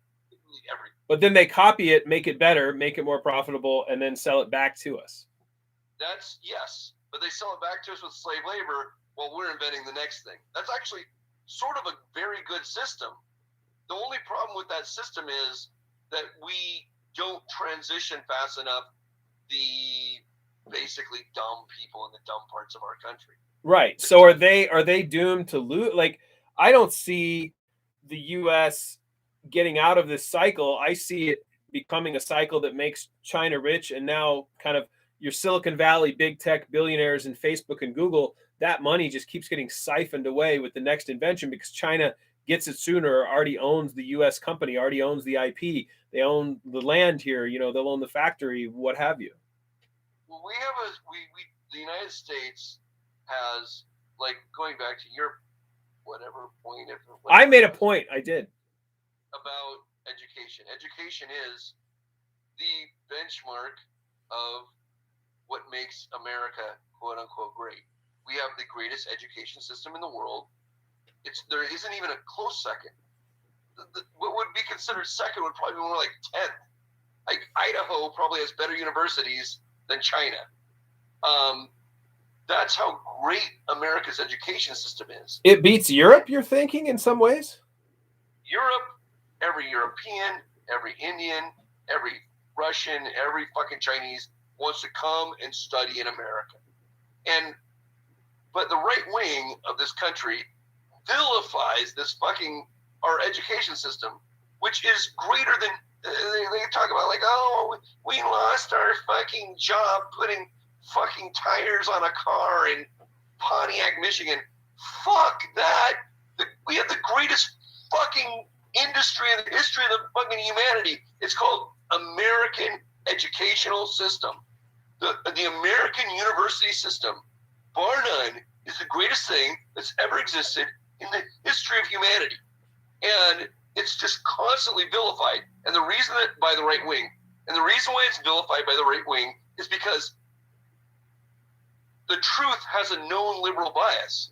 Everything. But then they copy it, make it better, make it more profitable, and then sell it back to us. Yes, but they sell it back to us with slave labor while we're inventing the next thing. That's actually sort of a very good system. The only problem with that system is that we don't transition fast enough the basically dumb people in the dumb parts of our country. Right. So are they doomed to lose? Like, I don't see the U.S. getting out of this cycle. I see it becoming a cycle that makes China rich, and now kind of your Silicon Valley big tech billionaires and Facebook and Google, that money just keeps getting siphoned away with the next invention because China gets it sooner, or already owns the U.S. company, already owns the IP. They own the land here. They'll own the factory, what have you. Well, the United States has, like, going back to your whatever point. I made a point. I did. About education. Education is the benchmark of what makes America, quote unquote, great. We have the greatest education system in the world. There isn't even a close second. What would be considered second would probably be more like 10th. Like Idaho probably has better universities than China. That's how great America's education system is. It beats Europe, you're thinking, in some ways? Europe, every European, every Indian, every Russian, every fucking Chinese wants to come and study in America. But the right wing of this country vilifies this fucking, our education system, which is greater than, they talk about like, oh, we lost our fucking job putting fucking tires on a car in Pontiac, Michigan. Fuck that. We have the greatest fucking industry in the history of the fucking humanity. It's called American educational system. The American university system, bar none, is the greatest thing that's ever existed in the history of humanity. And it's just constantly vilified. And the reason that by the right wing, and the reason why it's vilified by the right wing is because the truth has a known liberal bias.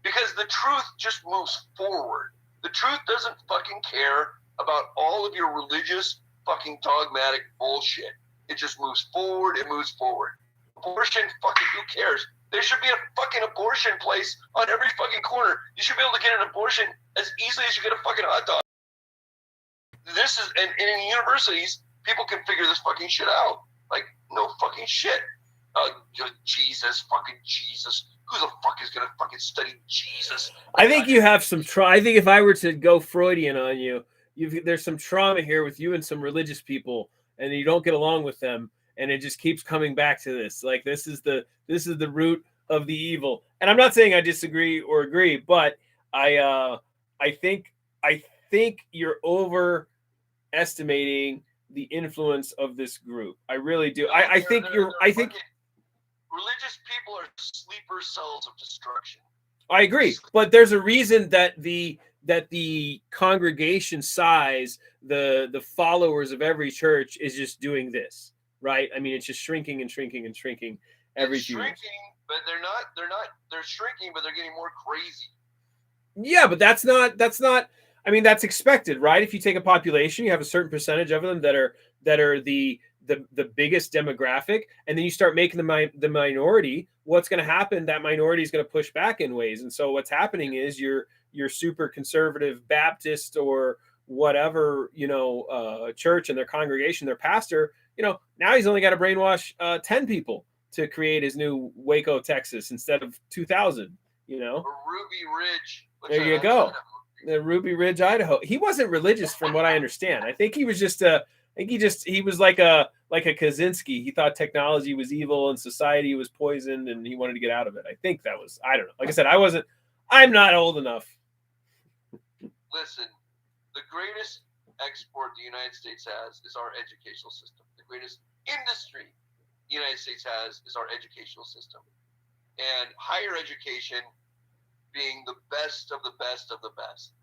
Because the truth just moves forward. The truth doesn't fucking care about all of your religious fucking dogmatic bullshit. It just moves forward. It moves forward. Abortion, fucking who cares? There should be a fucking abortion place on every fucking corner. You should be able to get an abortion as easily as you get a fucking hot dog. This is, and in universities, people can figure this fucking shit out. Like, no fucking shit. Jesus, fucking Jesus. Who the fuck is going to fucking study Jesus? I think you have some I think if I were to go Freudian on you, there's some trauma here with you and some religious people, and you don't get along with them, and it just keeps coming back to this. Like, this is the root of the evil. And I'm not saying I disagree or agree, but I think you're overestimating the influence of this group. I really do. I think religious people are sleeper cells of destruction. I agree, but there's a reason that the congregation size, the followers of every church is just doing this, right? I mean, it's just shrinking and shrinking and shrinking every few years. But they're shrinking, but they're getting more crazy. Yeah, but that's not. I mean, that's expected, right? If you take a population, you have a certain percentage of them that are the biggest demographic, and then you start making the minority. What's going to happen? That minority is going to push back in ways, and so what's happening is your super conservative Baptist or whatever church and their congregation, their pastor, now he's only got to brainwash 10 people to create his new Waco, Texas, instead of 2,000. Or Ruby Ridge. There you go. The Ruby Ridge, Idaho. He wasn't religious, from what I understand. I think he was just he was like a Kaczynski. He thought technology was evil and society was poisoned, and he wanted to get out of it. I think that was, I don't know. Like I said, I'm not old enough. Listen, the greatest export the United States has is our educational system. The greatest industry the United States has is our educational system. And higher education being the best of the best of the best.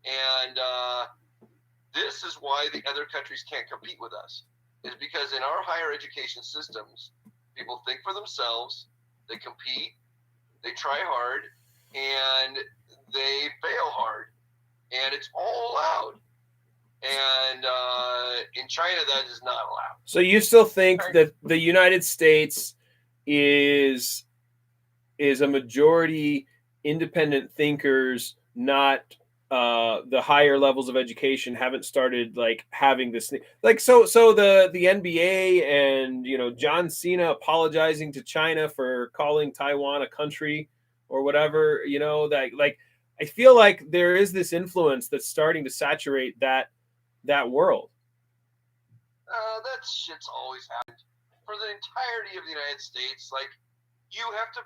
And this is why the other countries can't compete with us, is because in our higher education systems, people think for themselves, they compete, they try hard, and they fail hard. And it's all allowed. And in China, that is not allowed. So you still think that the United States is a majority independent thinkers, not the higher levels of education haven't started like having this like so the NBA and John Cena apologizing to China for calling Taiwan a country or whatever, that like I feel like there is this influence that's starting to saturate that world. That shit's always happened for the entirety of the United States. Like you have to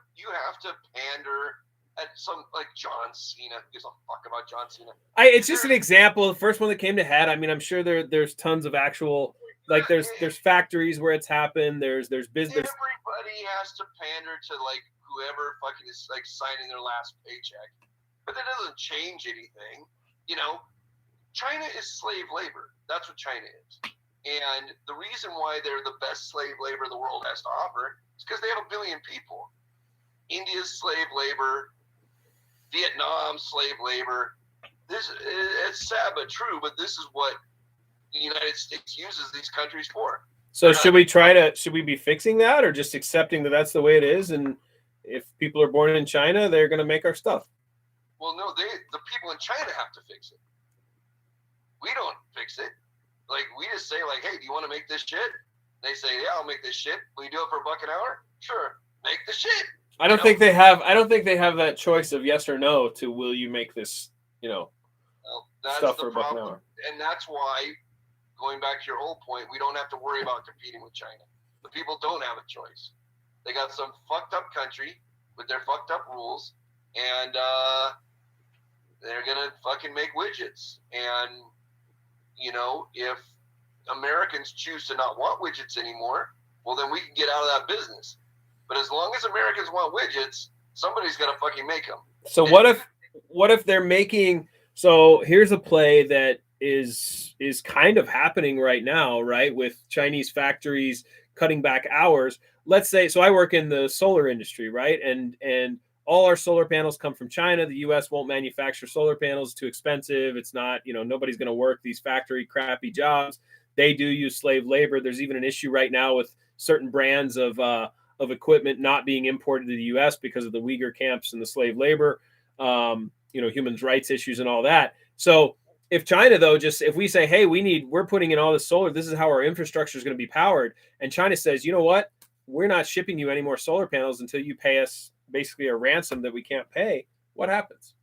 pander at some like John Cena. Who gives a fuck about John Cena? It's just an example. The first one that came to head. I mean, I'm sure there's tons of actual like there's factories where it's happened. There's business. Everybody has to pander to like whoever fucking is like signing their last paycheck, but that doesn't change anything. China is slave labor. That's what China is. And the reason why they're the best slave labor the world has to offer is because they have 1 billion people. India's slave labor, Vietnam slave labor. It's sad but true, but this is what the United States uses these countries for. So should we be fixing that, or just accepting that that's the way it is and if people are born in China, they're going to make our stuff. Well, no, the people in China have to fix it. We don't fix it. Like, we just say, like, hey, do you want to make this shit? They say, yeah, I'll make this shit. Will you do it for $1 an hour? Sure, make the shit. I don't think they have that choice of yes or no to will you make this, Well, that's stuff the for $1 an problem. hour. And that's why, going back to your whole point, we don't have to worry about competing with China. The people don't have a choice. They got some fucked up country with their fucked up rules, and they're gonna fucking make widgets. And if Americans choose to not want widgets anymore, well, then we can get out of that business. But as long as Americans want widgets, somebody's got to fucking make them. So what if they're making? So here's a play that is kind of happening right now, right? With Chinese factories cutting back hours. Let's say, so I work in the solar industry, right? And all our solar panels come from China. The U.S. won't manufacture solar panels; it's too expensive. It's not, nobody's going to work these factory crappy jobs. They do use slave labor. There's even an issue right now with certain brands of equipment not being imported to the U.S. because of the Uyghur camps and the slave labor, human rights issues and all that. So if China, though, if we say, hey, we're putting in all this solar, this is how our infrastructure is going to be powered, and China says, you know what, we're not shipping you any more solar panels until you pay us basically a ransom that we can't pay, what happens?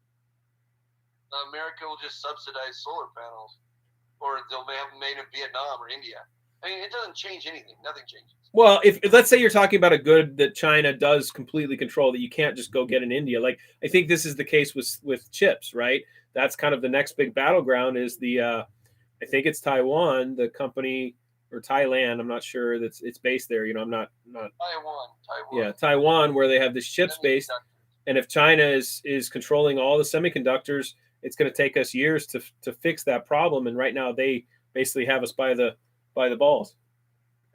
America will just subsidize solar panels, or they'll have them made in Vietnam or India. I mean, it doesn't change anything. Nothing changes. Well, if let's say you're talking about a good that China does completely control, that you can't just go get in India. Like, I think this is the case with chips, right? That's kind of the next big battleground is I think it's Taiwan, the company, or Thailand. I'm not sure that's it's based there. I'm not. Taiwan. Yeah, Taiwan, where they have this chips based. And if China is controlling all the semiconductors, it's going to take us years to fix that problem. And right now they basically have us by the balls.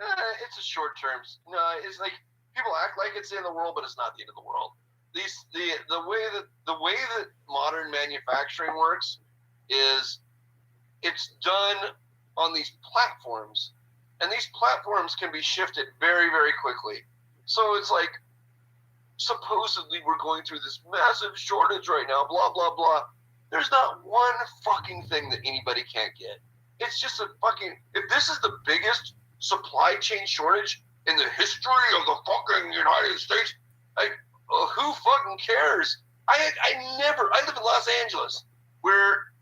It's a short term. No, it's like people act like it's the end of the world, but it's not the end of the world. The way that modern manufacturing works is it's done on these platforms, and these platforms can be shifted very, very quickly. So it's like, supposedly we're going through this massive shortage right now, blah, blah, blah. There's not one fucking thing that anybody can't get. It's just if this is the biggest supply chain shortage in the history of the fucking United States, who fucking cares? I live in Los Angeles, where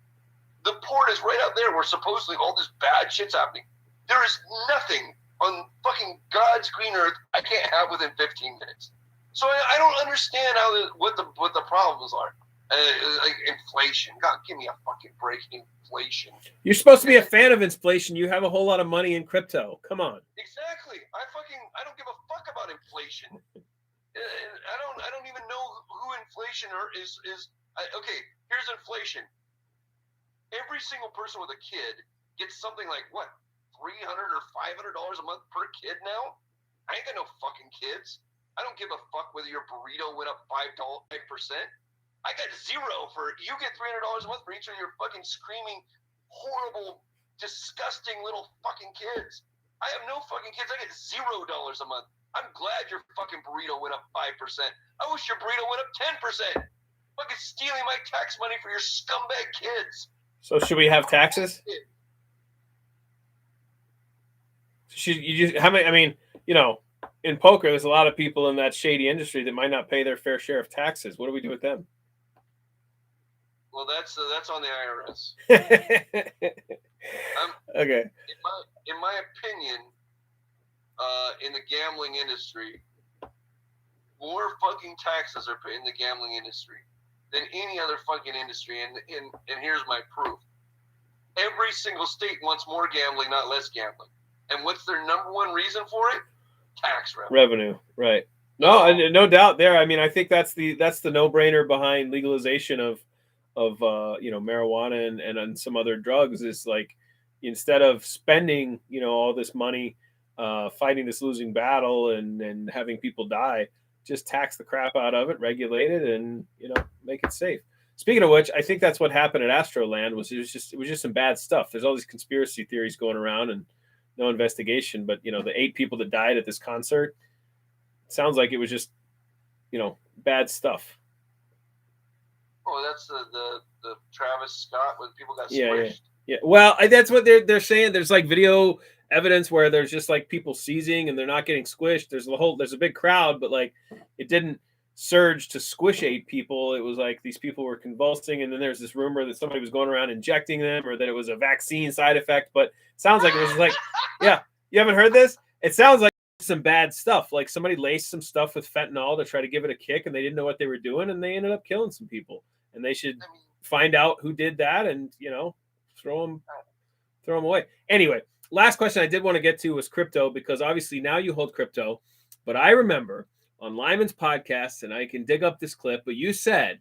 the port is right out there where supposedly all this bad shit's happening. There is nothing on fucking God's green earth I can't have within 15 minutes. So I don't understand what the problems are. Like inflation. God, give me a fucking break. Inflation. You're supposed to be a fan of inflation. You have a whole lot of money in crypto. Come on. Exactly. I don't give a fuck about inflation. I don't even know who inflation is. Okay, here's inflation. Every single person with a kid gets something like what, $300 or $500 a month per kid now. I ain't got no fucking kids. I don't give a fuck whether your burrito went up 5%. I got zero for you get $300 a month for each of your fucking screaming, horrible, disgusting little fucking kids. I have no fucking kids. I get $0 a month. I'm glad your fucking burrito went up 5%. I wish your burrito went up 10%. Fucking stealing my tax money for your scumbag kids. So should we have taxes? In poker, there's a lot of people in that shady industry that might not pay their fair share of taxes. What do we do with them? Well, that's on the IRS. Okay. In my opinion, in the gambling industry, more fucking taxes are paid in the gambling industry than any other fucking industry. And here's my proof. Every single state wants more gambling, not less gambling. And what's their number one reason for it? Tax revenue. Right. No doubt there. I mean, I think that's the no-brainer behind legalization of marijuana and some other drugs is like, instead of spending all this money fighting this losing battle and having people die, just tax the crap out of it, regulate it, and make it safe. Speaking of which, I think that's what happened at Astroland. It was just some bad stuff. There's all these conspiracy theories going around and no investigation. But the 8 people that died at this concert, sounds like it was just bad stuff. Oh, that's the Travis Scott when people got Yeah, squished. yeah. Well, that's what they're saying. There's like video evidence where there's just like people seizing and they're not getting squished. There's a big crowd, but like it didn't surge to squish 8 people. It was like these people were convulsing, and then there's this rumor that somebody was going around injecting them, or that it was a vaccine side effect. But it sounds like it was like, yeah, you haven't heard this? It sounds like some bad stuff. Like somebody laced some stuff with fentanyl to try to give it a kick, and they didn't know what they were doing, and they ended up killing some people. And they should find out who did that, and throw them away. Anyway, last question I did want to get to was crypto, because obviously now you hold crypto. But I remember on Lyman's podcast, and I can dig up this clip, but you said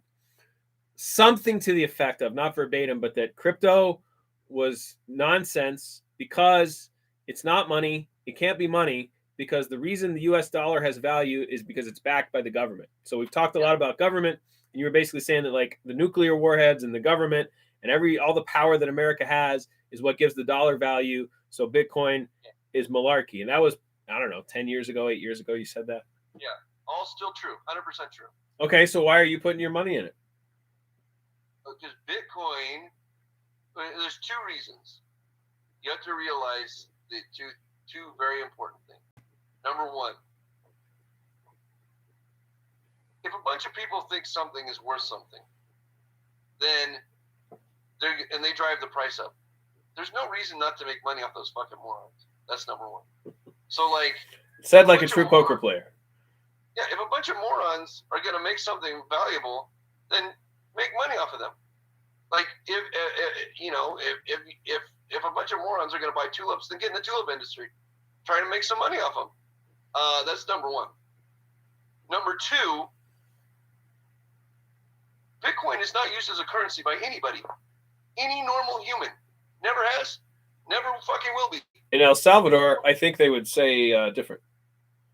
something to the effect of, not verbatim, but that crypto was nonsense because it's not money. It can't be money, because the reason the US dollar has value is because it's backed by the government. So we've talked a lot about government, and you were basically saying that like the nuclear warheads and the government and all the power that America has is what gives the dollar value. So Bitcoin is malarkey. And that was, I don't know, 10 years ago, 8 years ago, you said that? Yeah, all still true, 100% true. Okay, so why are you putting your money in it? Because Bitcoin, there's 2 reasons. You have to realize the two very important things. Number 1, if a bunch of people think something is worth something, then they drive the price up. There's no reason not to make money off those fucking morons. That's number 1. So like, said like a true poker player. Yeah, if a bunch of morons are going to make something valuable, then make money off of them. Like if a bunch of morons are going to buy tulips, then get in the tulip industry, trying to make some money off them. That's number 1. Number 2, Bitcoin is not used as a currency by anybody. Any normal human. Never has, never fucking will be. In El Salvador, I think they would say different.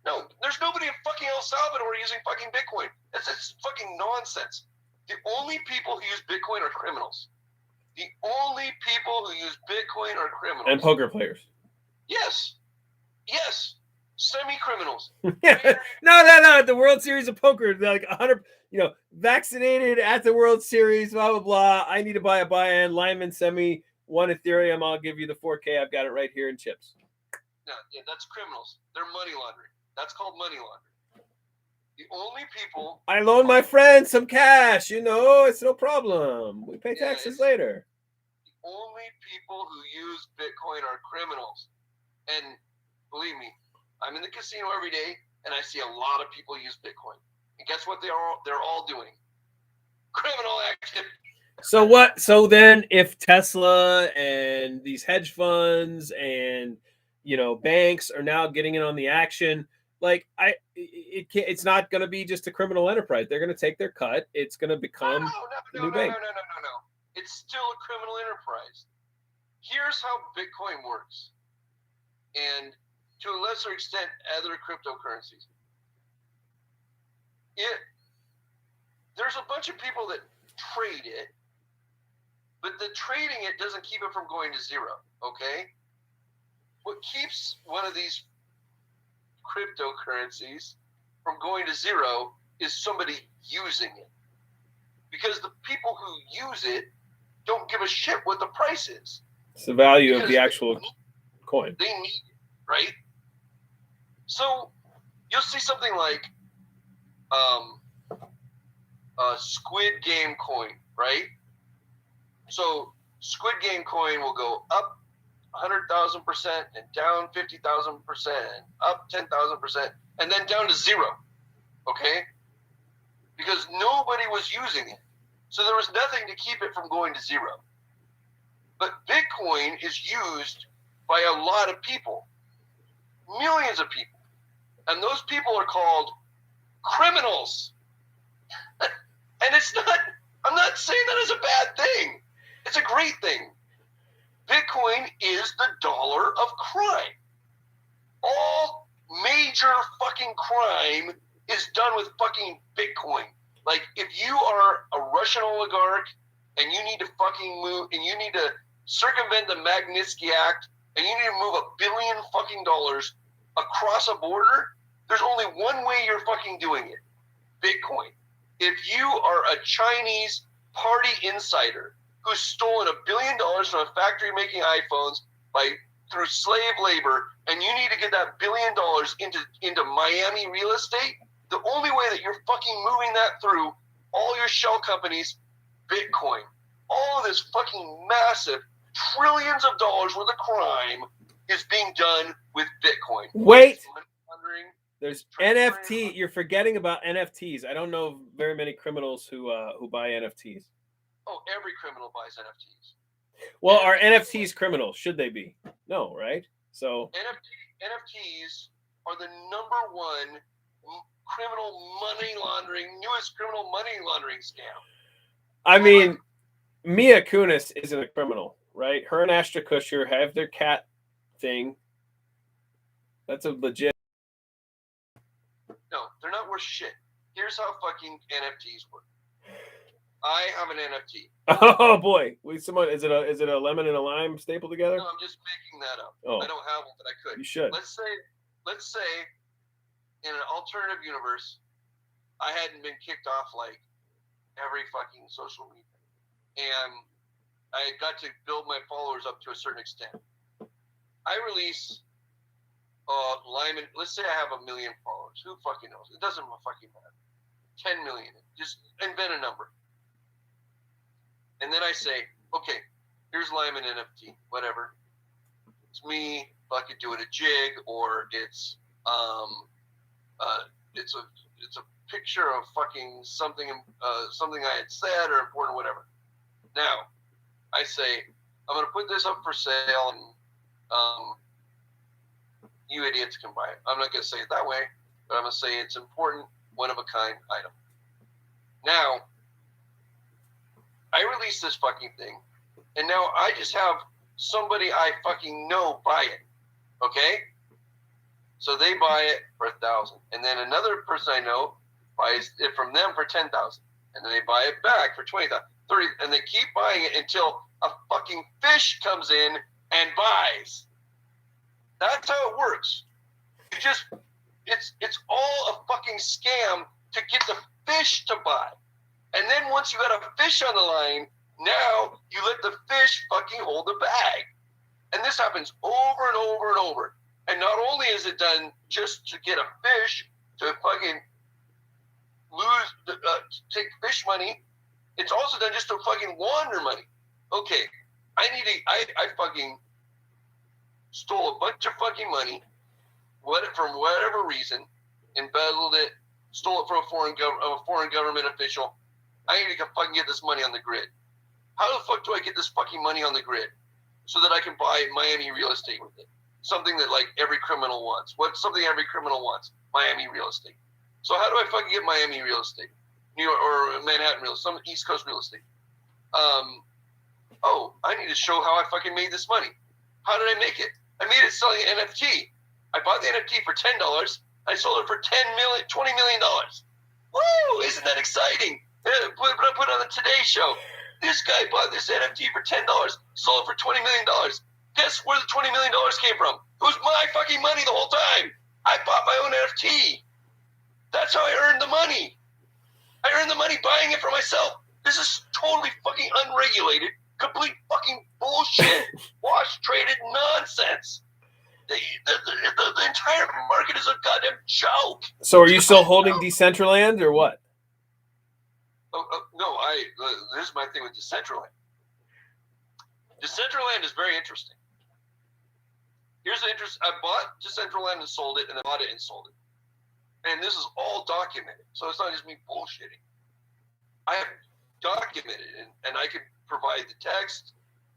No, there's nobody in fucking El Salvador using fucking Bitcoin. It's fucking nonsense. The only people who use Bitcoin are criminals. The only people who use Bitcoin are criminals. And poker players. Yes. Semi-criminals. No. At the World Series of Poker, they're like 100, vaccinated at the World Series, blah, blah, blah. I need to buy a buy-in. Lyman send me 1 Ethereum. I'll give you the 4K. I've got it right here in chips. No, yeah, that's criminals. They're money laundering. That's called money laundering. The only people... I loan my friend some cash, it's no problem. We pay taxes later. The only people who use Bitcoin are criminals. And believe me, I'm in the casino every day, and I see a lot of people use Bitcoin. And guess what they're all doing? Criminal activity. So then if Tesla and these hedge funds and, banks are now getting in on the action, like it's not going to be just a criminal enterprise. They're going to take their cut. It's going to become a new bank. No. It's still a criminal enterprise. Here's how Bitcoin works. And to a lesser extent, other cryptocurrencies. There's a bunch of people that trade it, but the trading it doesn't keep it from going to zero, okay? What keeps one of these cryptocurrencies from going to zero is somebody using it. Because the people who use it don't give a shit what the price is. It's the value of the actual coin. They need it, right? So you'll see something like Squid Game coin, right? So Squid Game coin will go up 100,000% and down 50,000% and up 10,000% and then down to zero, okay? Because nobody was using it. So there was nothing to keep it from going to zero. But Bitcoin is used by a lot of people, millions of people. And those people are called criminals. And I'm not saying that as a bad thing. It's a great thing. Bitcoin is the dollar of crime. All major fucking crime is done with fucking Bitcoin. Like, if you are a Russian oligarch and you need to fucking move, and you need to circumvent the Magnitsky Act, and you need to move $1 billion fucking dollars across a border, there's only one way you're fucking doing it. Bitcoin. If you are a Chinese party insider who's stolen $1 billion from a factory making iPhones through slave labor, and you need to get that $1 billion into Miami real estate, the only way that you're fucking moving that through all your shell companies, Bitcoin. All of this fucking massive trillions of dollars worth of crime is being done with Bitcoin. Wait. There's NFT. You're forgetting about NFTs. I don't know very many criminals who buy NFTs. Oh, every criminal buys NFTs. Well, are NFTs criminals? Should they be? No, right? So NFTs are the #1 newest criminal money laundering scam. I mean, Mia Kunis isn't a criminal, right? Her and Ashton Kutcher have their cat thing. That's a legit. No, they're not worth shit. Here's how fucking NFTs work. I have an NFT. Oh boy, is it a lemon and a lime stapled together? No, I'm just making that up. Oh. I don't have one, but I could. You should. Let's say in an alternative universe, I hadn't been kicked off like every fucking social media, and I got to build my followers up to a certain extent. I release Lyman. Let's say I have 1 million followers. Who fucking knows? It doesn't fucking matter. 10 million. Just invent a number. And then I say, okay, here's Lyman NFT, whatever. It's me fucking doing a jig, or it's a picture of fucking something I had said or important, whatever. Now, I say, I'm gonna put this up for sale, and you idiots can buy it. I'm not gonna say it that way, but I'm gonna say it's important, one of a kind item. Now, I release this fucking thing, and now I just have somebody I fucking know buy it. Okay? So they buy it for $1,000, and then another person I know buys it from them for $10,000, and then they buy it back for $20,000, $30,000, and they keep buying it until a fucking fish comes in and buys. That's how it works. It's all a fucking scam to get the fish to buy. And then once you got a fish on the line, now you let the fish fucking hold the bag. And this happens over and over and over. And not only is it done just to get a fish to fucking take fish money, it's also done just to fucking launder money. Okay, I fucking stole a bunch of fucking money, from whatever reason, embezzled it, stole it from a foreign government official. I need to fucking get this money on the grid. How the fuck do I get this fucking money on the grid so that I can buy Miami real estate with it? Something that like every criminal wants. What's something every criminal wants? Miami real estate. So how do I fucking get Miami real estate? New York or Manhattan real estate, some East Coast real estate. I need to show how I fucking made this money. How did I make it? I made it selling an NFT. I bought the NFT for $10. I sold it for $20 million. Woo! Isn't that exciting? Put it on the Today Show. This guy bought this NFT for $10, sold it for $20 million. Guess where the $20 million came from? It was my fucking money the whole time. I bought my own NFT. That's how I earned the money. I earned the money buying it for myself. This is totally fucking unregulated, complete fucking bullshit, wash-traded nonsense. The entire market is a goddamn joke. So are you still holding Decentraland or what? No, this is my thing with Decentraland. Decentraland is very interesting. Here's the interest. I bought Decentraland and sold it, and then bought it and sold it. And this is all documented. So it's not just me bullshitting. I have documented it, and I can provide the text,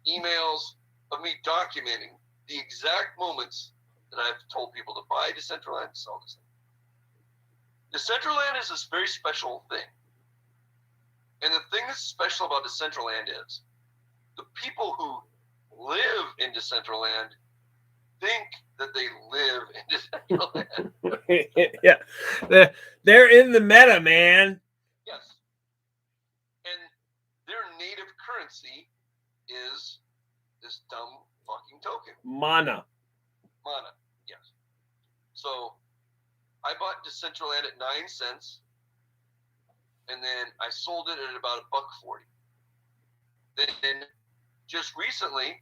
emails of me documenting the exact moments that I've told people to buy Decentraland and sell Decentraland. Decentraland is this very special thing. And the thing that's special about Decentraland is the people who live in Decentraland think that they live in Decentraland. Yeah. They're in the meta, man. Yes. And their native currency is this dumb fucking token. Mana, yes. So I bought Decentraland at 9 cents. and then I sold it at about $1.40. Then just recently,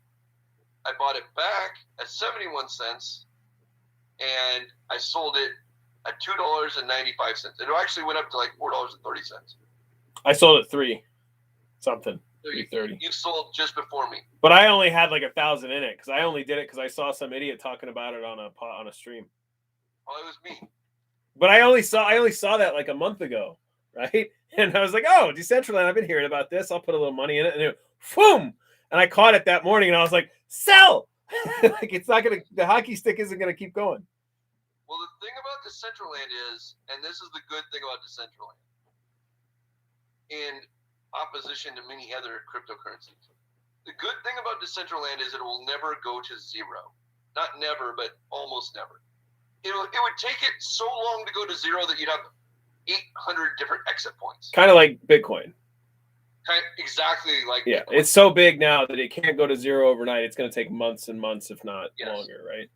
I bought it back at 71 cents, and I sold it at $2.95. It actually went up to like $4.30. I sold it $3 something. So $3.30. You sold just before me. But I only had like 1,000 in it because I only did it because I saw some idiot talking about it on a stream. Well, it was me. But I only saw that like a month ago, right? And I was like, oh, Decentraland, I've been hearing about this. I'll put a little money in it, and it, boom! And I caught it that morning, and I was like, sell! Like it's not gonna, the hockey stick isn't gonna keep going. Well, the thing about Decentraland is, and this is the good thing about Decentraland, in opposition to many other cryptocurrencies, the good thing about Decentraland is it will never go to zero. Not never, but almost never. It would take it so long to go to zero that you'd have 800 different exit points. Kind of like Bitcoin. Exactly like yeah. Bitcoin. It's so big now that it can't go to zero overnight. It's going to take months and months, if not longer, right?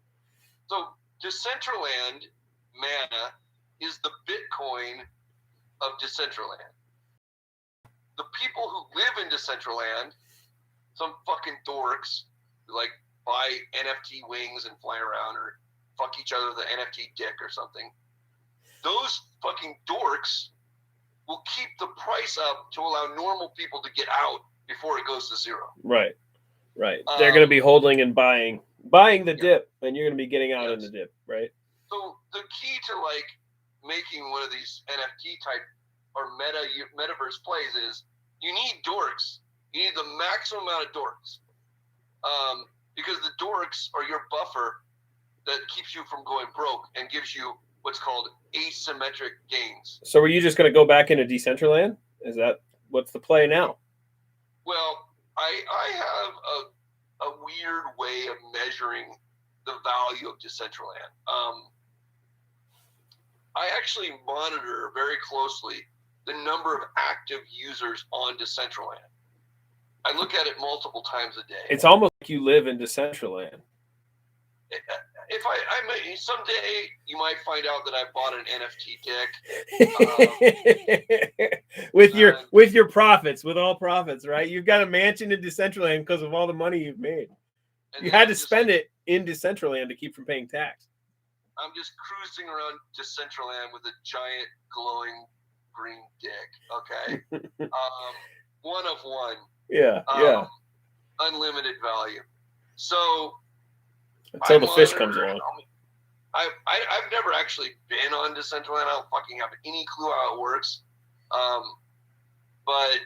So Decentraland Mana is the Bitcoin of Decentraland. The people who live in Decentraland, some fucking dorks who like buy NFT wings and fly around or fuck each other with an NFT dick or something. Those fucking dorks will keep the price up to allow normal people to get out before it goes to zero. Right. They're going to be holding and buying the dip, and you're going to be getting out in the dip, right? So the key to like making one of these NFT type or metaverse plays is you need dorks. You need the maximum amount of dorks, because the dorks are your buffer that keeps you from going broke and gives you what's called asymmetric gains. So are you just going to go back into Decentraland? Is that what's the play now? Well, I have a weird way of measuring the value of Decentraland. I actually monitor very closely the number of active users on Decentraland. I look at it multiple times a day. It's almost like you live in Decentraland. If I may, someday you might find out that I bought an NFT dick. with your profits, with all profits, right? You've got a mansion in Decentraland because of all the money you've made. You had to spend it in Decentraland to keep from paying tax. I'm just cruising around Decentraland with a giant glowing green dick. Okay, one of one. Yeah. Unlimited value. So until the fish comes along. I've never actually been on Decentraland. I don't fucking have any clue how it works. But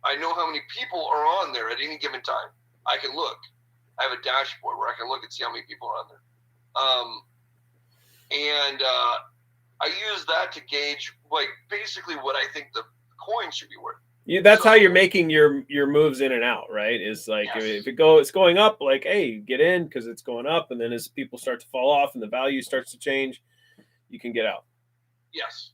I know how many people are on there at any given time. I can look. I have a dashboard where I can look and see how many people are on there. And I use that to gauge like basically what I think the coin should be worth. Yeah, that's how you're making your moves in and out, right? Is like if it's going up, like, hey, get in because it's going up, and then as people start to fall off and the value starts to change, you can get out. Yes,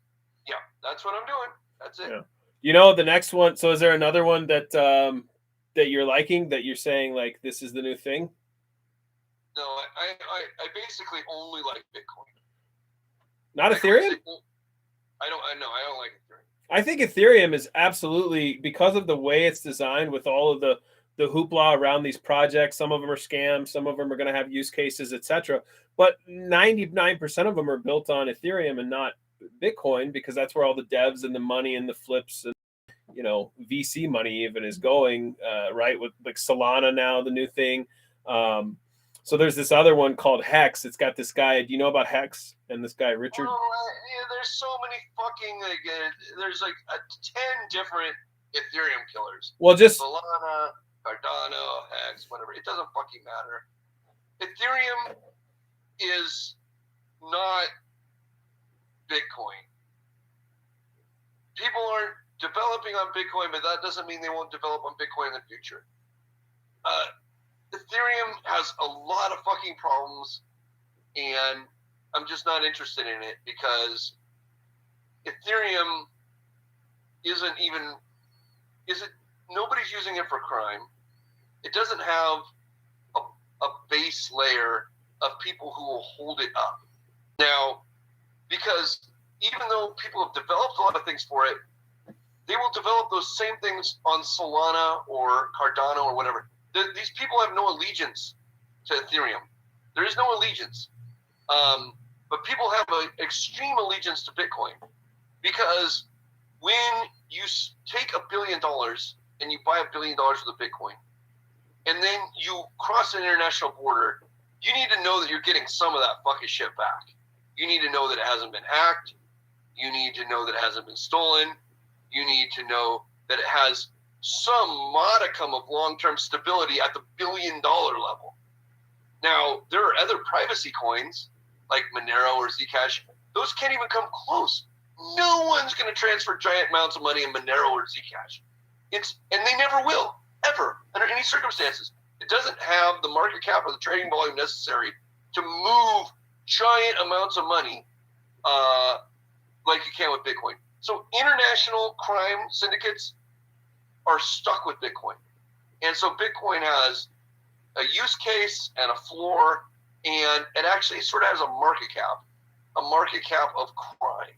yeah, that's what I'm doing. That's it. Yeah. You know the next one. So is there another one that that you're liking that you're saying like this is the new thing? No, I basically only like Bitcoin. Not Ethereum? I don't like Ethereum. I think Ethereum is absolutely, because of the way it's designed with all of the hoopla around these projects. Some of them are scams, some of them are going to have use cases, etc. But 99% of them are built on Ethereum and not Bitcoin, because that's where all the devs and the money and the flips and VC money even is going, right? With like Solana now, the new thing. So there's this other one called Hex. It's got this guy. Do you know about Hex and this guy Richard? Oh, yeah, there's so many fucking there's like 10 different Ethereum killers. Well, just Solana, Cardano, Hex, whatever. It doesn't fucking matter. Ethereum is not Bitcoin. People aren't developing on Bitcoin, but that doesn't mean they won't develop on Bitcoin in the future. Ethereum has a lot of fucking problems, and I'm just not interested in it because Ethereum nobody's using it for crime. It doesn't have a base layer of people who will hold it up. Now, because even though people have developed a lot of things for it, they will develop those same things on Solana or Cardano or whatever. These people have no allegiance to Ethereum. There is no allegiance. But people have an extreme allegiance to Bitcoin, because when you take $1 billion and you buy $1 billion worth of Bitcoin, and then you cross an international border, you need to know that you're getting some of that fucking shit back. You need to know that it hasn't been hacked. You need to know that it hasn't been stolen. You need to know that it has some modicum of long-term stability at the $1 billion level. Now, there are other privacy coins like Monero or Zcash. Those can't even come close. No one's going to transfer giant amounts of money in Monero or Zcash. And they never will, ever, under any circumstances. It doesn't have the market cap or the trading volume necessary to move giant amounts of money like you can with Bitcoin. So international crime syndicates are stuck with Bitcoin. And so Bitcoin has a use case and a floor, and it actually sort of has a market cap of crime.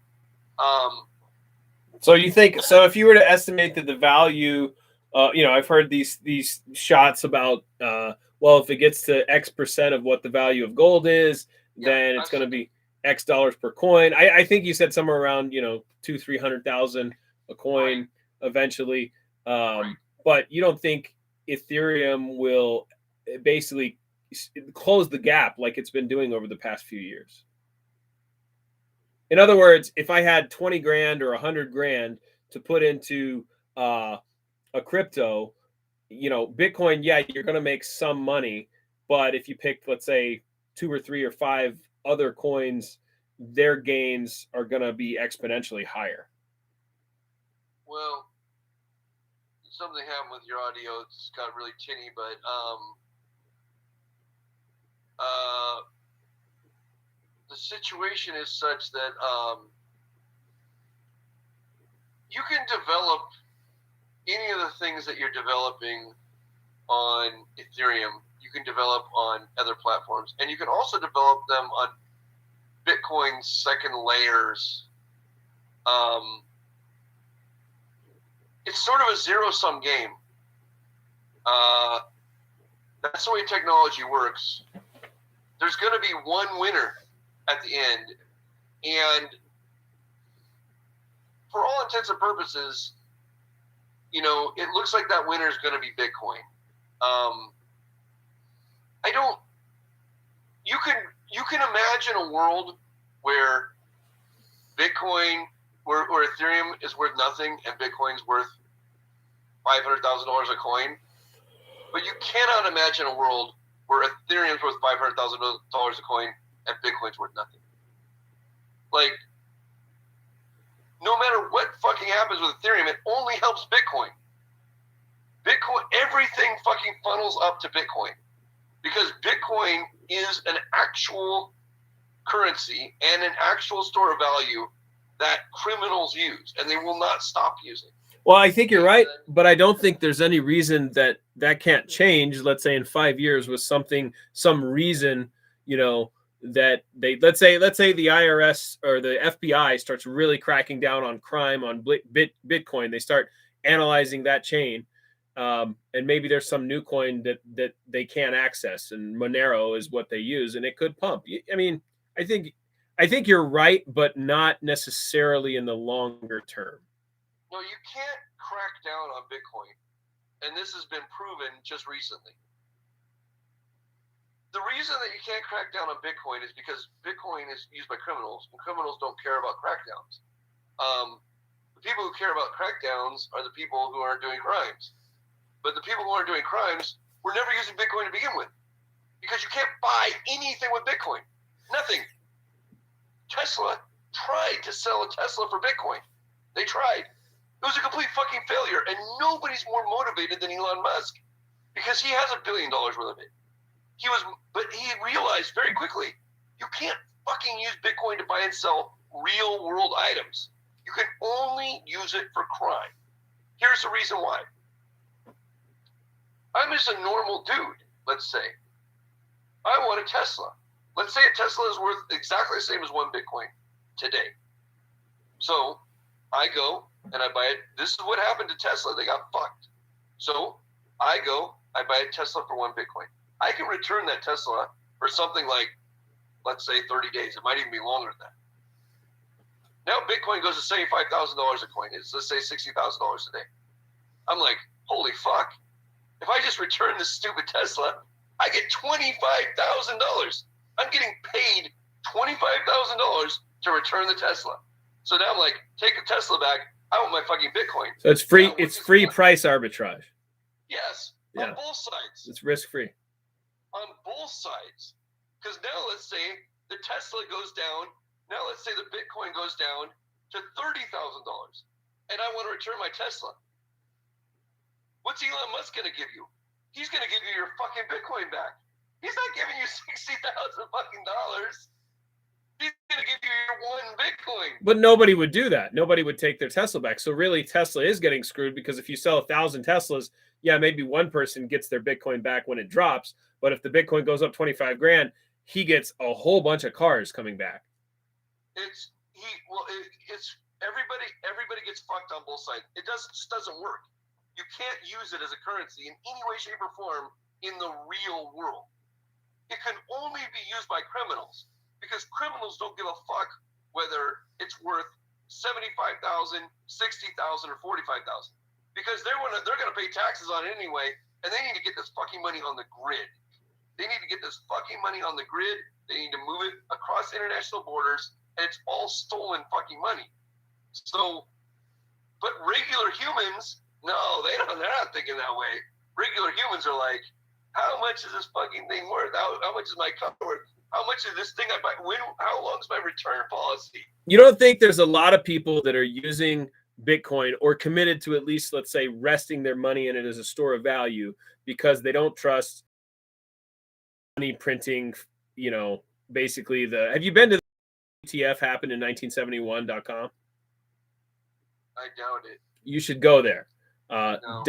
So you think, so if you were to estimate that the value, I've heard these shots about, well, if it gets to X percent of what the value of gold is, then it's going to be X dollars per coin. I think you said somewhere around, 200,000-300,000 a coin eventually. But you don't think Ethereum will basically close the gap like it's been doing over the past few years? In other words, if I had 20 grand or 100 grand to put into a crypto, Bitcoin, yeah, you're going to make some money. But if you pick, let's say, 2 or 3 or 5 other coins, their gains are going to be exponentially higher. Well, something happened with your audio. It's got really tinny, but the situation is such that you can develop any of the things that you're developing on Ethereum. You can develop on other platforms, and you can also develop them on Bitcoin's second layers. It's sort of a zero-sum game. That's the way technology works. There's going to be one winner at the end, and for all intents and purposes, it looks like that winner is going to be Bitcoin. You can imagine a world where Bitcoin, where Ethereum is worth nothing and Bitcoin's worth $500,000 a coin, but you cannot imagine a world where Ethereum's worth $500,000 a coin and Bitcoin's worth nothing. Like, no matter what fucking happens with Ethereum, it only helps Bitcoin. Everything fucking funnels up to Bitcoin, because Bitcoin is an actual currency and an actual store of value that criminals use, and they will not stop using. Well, I think you're right, but I don't think there's any reason that can't change. Let's say in 5 years with some reason, that they, let's say the IRS or the FBI starts really cracking down on crime on Bitcoin. They start analyzing that chain, and maybe there's some new coin that they can't access, and Monero is what they use, and it could pump. I mean, I think you're right, but not necessarily in the longer term. No, you can't crack down on Bitcoin, and this has been proven just recently. The reason that you can't crack down on Bitcoin is because Bitcoin is used by criminals, and criminals don't care about crackdowns. The people who care about crackdowns are the people who aren't doing crimes. But the people who aren't doing crimes were never using Bitcoin to begin with, because you can't buy anything with Bitcoin. Nothing. Tesla tried to sell a Tesla for Bitcoin. They tried. It was a complete fucking failure, and nobody's more motivated than Elon Musk, because he has $1 billion worth of it. But he realized very quickly, you can't fucking use Bitcoin to buy and sell real world items. You can only use it for crime. Here's the reason why. I'm just a normal dude, let's say. I want a Tesla. Let's say a Tesla is worth exactly the same as one Bitcoin today. So I go and I buy it. This is what happened to Tesla. They got fucked. So I buy a Tesla for 1 Bitcoin. I can return that Tesla for something like, let's say 30 days. It might even be longer than that. Now Bitcoin goes to $75,000 a coin. It's, let's say, $60,000 a day. I'm like, holy fuck. If I just return this stupid Tesla, I get $25,000. I'm getting paid $25,000 to return the Tesla. So now I'm like, take the Tesla back. I want my fucking Bitcoin. So it's free. It's free price arbitrage. Yes. Yeah. On both sides. It's risk free. On both sides. Because now let's say the Tesla goes down. Now let's say the Bitcoin goes down to $30,000. And I want to return my Tesla. What's Elon Musk going to give you? He's going to give you your fucking Bitcoin back. He's not giving you $60,000 fucking dollars. He's going to give you your 1 Bitcoin. But nobody would do that. Nobody would take their Tesla back. So really, Tesla is getting screwed, because if you sell 1,000 Teslas, yeah, maybe one person gets their Bitcoin back when it drops. But if the Bitcoin goes up 25 grand, he gets a whole bunch of cars coming back. It's everybody gets fucked on both sides. It just doesn't work. You can't use it as a currency in any way, shape, or form in the real world. It can only be used by criminals, because criminals don't give a fuck whether it's worth $75,000, $60,000, or $45,000, because they're gonna pay taxes on it anyway, and they need to get this fucking money on the grid. They need to get this fucking money on the grid. They need to move it across international borders, and it's all stolen fucking money. So, but regular humans, no, they're not thinking that way. Regular humans are like, how much is this fucking thing worth? How much is my car worth? How much is this thing I buy? How long is my return policy? You don't think there's a lot of people that are using Bitcoin or committed to, at least, let's say, resting their money in it as a store of value, because they don't trust money printing, basically have you been to the ETF happened in 1971.com? I doubt it. You should go there. No.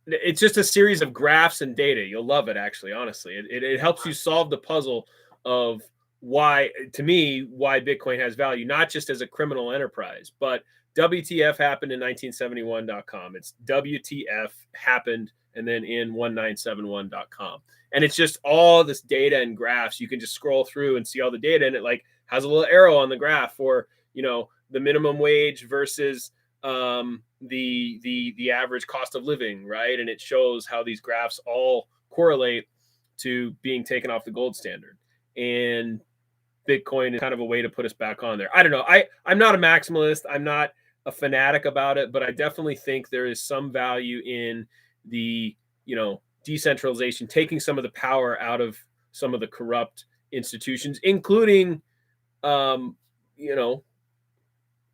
It's just a series of graphs and data. You'll love it, actually, honestly. It helps you solve the puzzle of why Bitcoin has value, not just as a criminal enterprise, but WTF happened in 1971.com. It's WTF happened and then in 1971.com. And it's just all this data and graphs. You can just scroll through and see all the data, and it has a little arrow on the graph for, the minimum wage versus the average cost of living, right? And it shows how these graphs all correlate to being taken off the gold standard. And Bitcoin is kind of a way to put us back on there. I don't know. I'm not a maximalist. I'm not a fanatic about it, but I definitely think there is some value in the, decentralization, taking some of the power out of some of the corrupt institutions, including,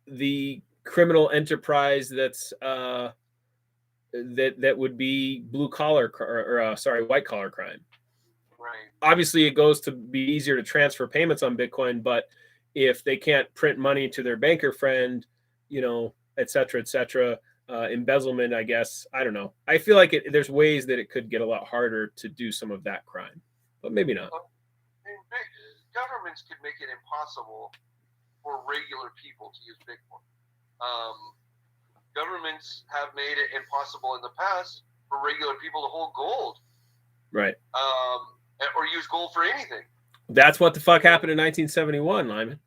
the criminal enterprise that's that would be blue collar white collar crime. Right. Obviously, it goes to be easier to transfer payments on Bitcoin, but if they can't print money to their banker friend, et cetera, embezzlement, I guess, I don't know. I feel like there's ways that it could get a lot harder to do some of that crime, but maybe not. Governments could make it impossible for regular people to use Bitcoin. Governments have made it impossible in the past for regular people to hold gold. Right. Or use gold for anything. That's what the fuck happened in 1971, Lyman.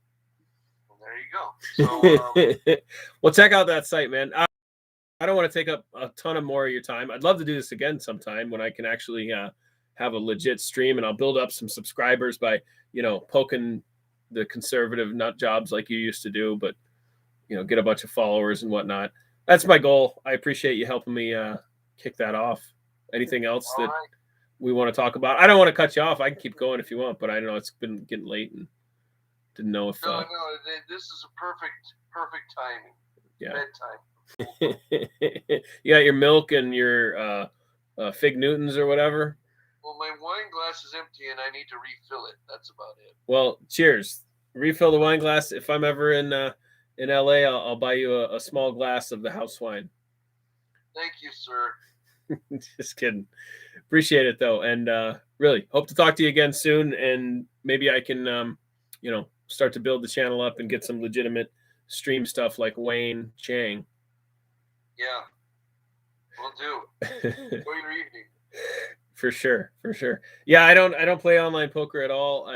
Well, there you go. So, well, check out that site, man. I don't want to take up a ton of more of your time. I'd love to do this again sometime when I can actually have a legit stream, and I'll build up some subscribers by, poking the conservative nut jobs like you used to do, but, get a bunch of followers and whatnot. That's my goal. I appreciate you helping me kick that off. Anything else that we want to talk about? I don't want to cut you off. I can keep going if you want, but I know it's been getting late and didn't know if... No, this is a perfect timing. Yeah. Bedtime. You got your milk and your Fig Newtons or whatever? Well, my wine glass is empty and I need to refill it. That's about it. Well, cheers. Refill the wine glass. If I'm ever in LA, I'll buy you a small glass of the house wine. Thank you, sir. Just kidding. Appreciate it, though. And really hope to talk to you again soon. And maybe I can, start to build the channel up and get some legitimate stream stuff like Wayne Chang. Yeah. Will do. Enjoy your evening. For sure. Yeah, I don't play online poker at all.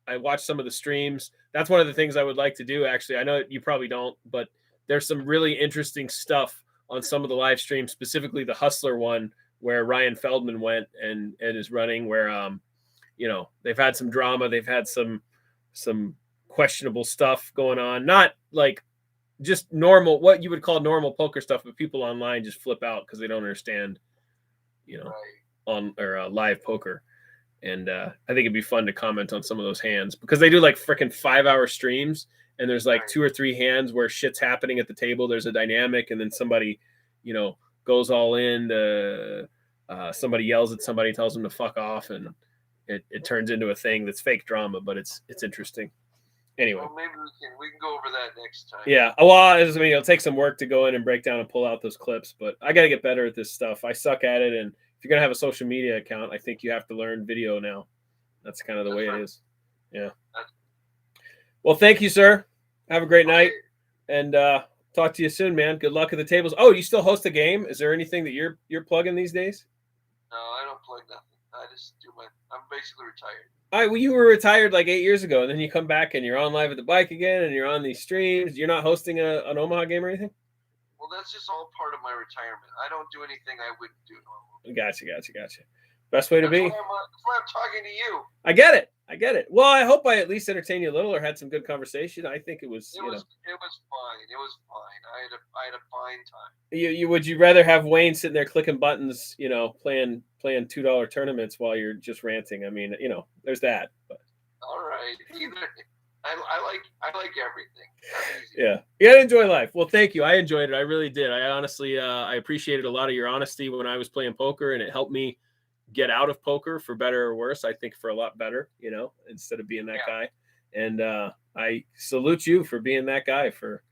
I watch some of the streams. That's one of the things I would like to do, actually. I know you probably don't, but there's some really interesting stuff on some of the live streams, specifically the Hustler one where Ryan Feldman went and is running, where they've had some drama, they've had some questionable stuff going on, not like just normal, what you would call normal poker stuff, but people online just flip out because they don't understand, on or live poker. And I think it'd be fun to comment on some of those hands because they do like freaking 5-hour streams, and there's like 2 or 3 hands where shit's happening at the table. There's a dynamic, and then somebody, goes all in. Somebody yells at somebody, tells them to fuck off, and it turns into a thing that's fake drama, but it's interesting. Anyway, well, maybe we can go over that next time. Yeah, well, it'll take some work to go in and break down and pull out those clips, but I got to get better at this stuff. I suck at it, and if you're gonna have a social media account, I think you have to learn video now. That's kind of the way it is. Yeah. Well, thank you, sir. Have a great night, and talk to you soon, man. Good luck at the tables. Oh, you still host a game? Is there anything that you're plugging these days? No, I don't plug nothing. I just do I'm basically retired. All right, well, you were retired like 8 years ago, and then you come back and you're on live at the bike again, and you're on these streams. You're not hosting an Omaha game or anything? Well, that's just all part of my retirement. I don't do anything I wouldn't do normally. Gotcha. Best way to be. That's why I'm talking to you. I get it. Well, I hope I at least entertained you a little or had some good conversation. I think it was. It was fine. I had a fine time. Would you rather have Wayne sitting there clicking buttons, playing $2 tournaments while you're just ranting? I mean, there's that. But. All right. I like everything. Yeah. You gotta enjoy life. Well, thank you. I enjoyed it. I really did. I honestly, I appreciated a lot of your honesty when I was playing poker, and it helped me get out of poker, for better or worse. I think for a lot better, instead of being that guy. And I salute you for being that guy for,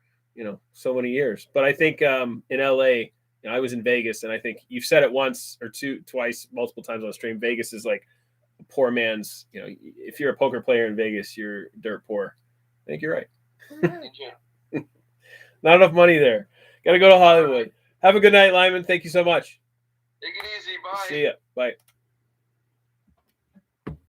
so many years. But I think in LA, I was in Vegas, and I think you've said it once or twice, multiple times on stream. Vegas is like a poor man's, if you're a poker player in Vegas, you're dirt poor. I think you're right. Not enough money there. Got to go to Hollywood. Have a good night, Lyman. Thank you so much. Take it easy. Bye. See ya. Bye.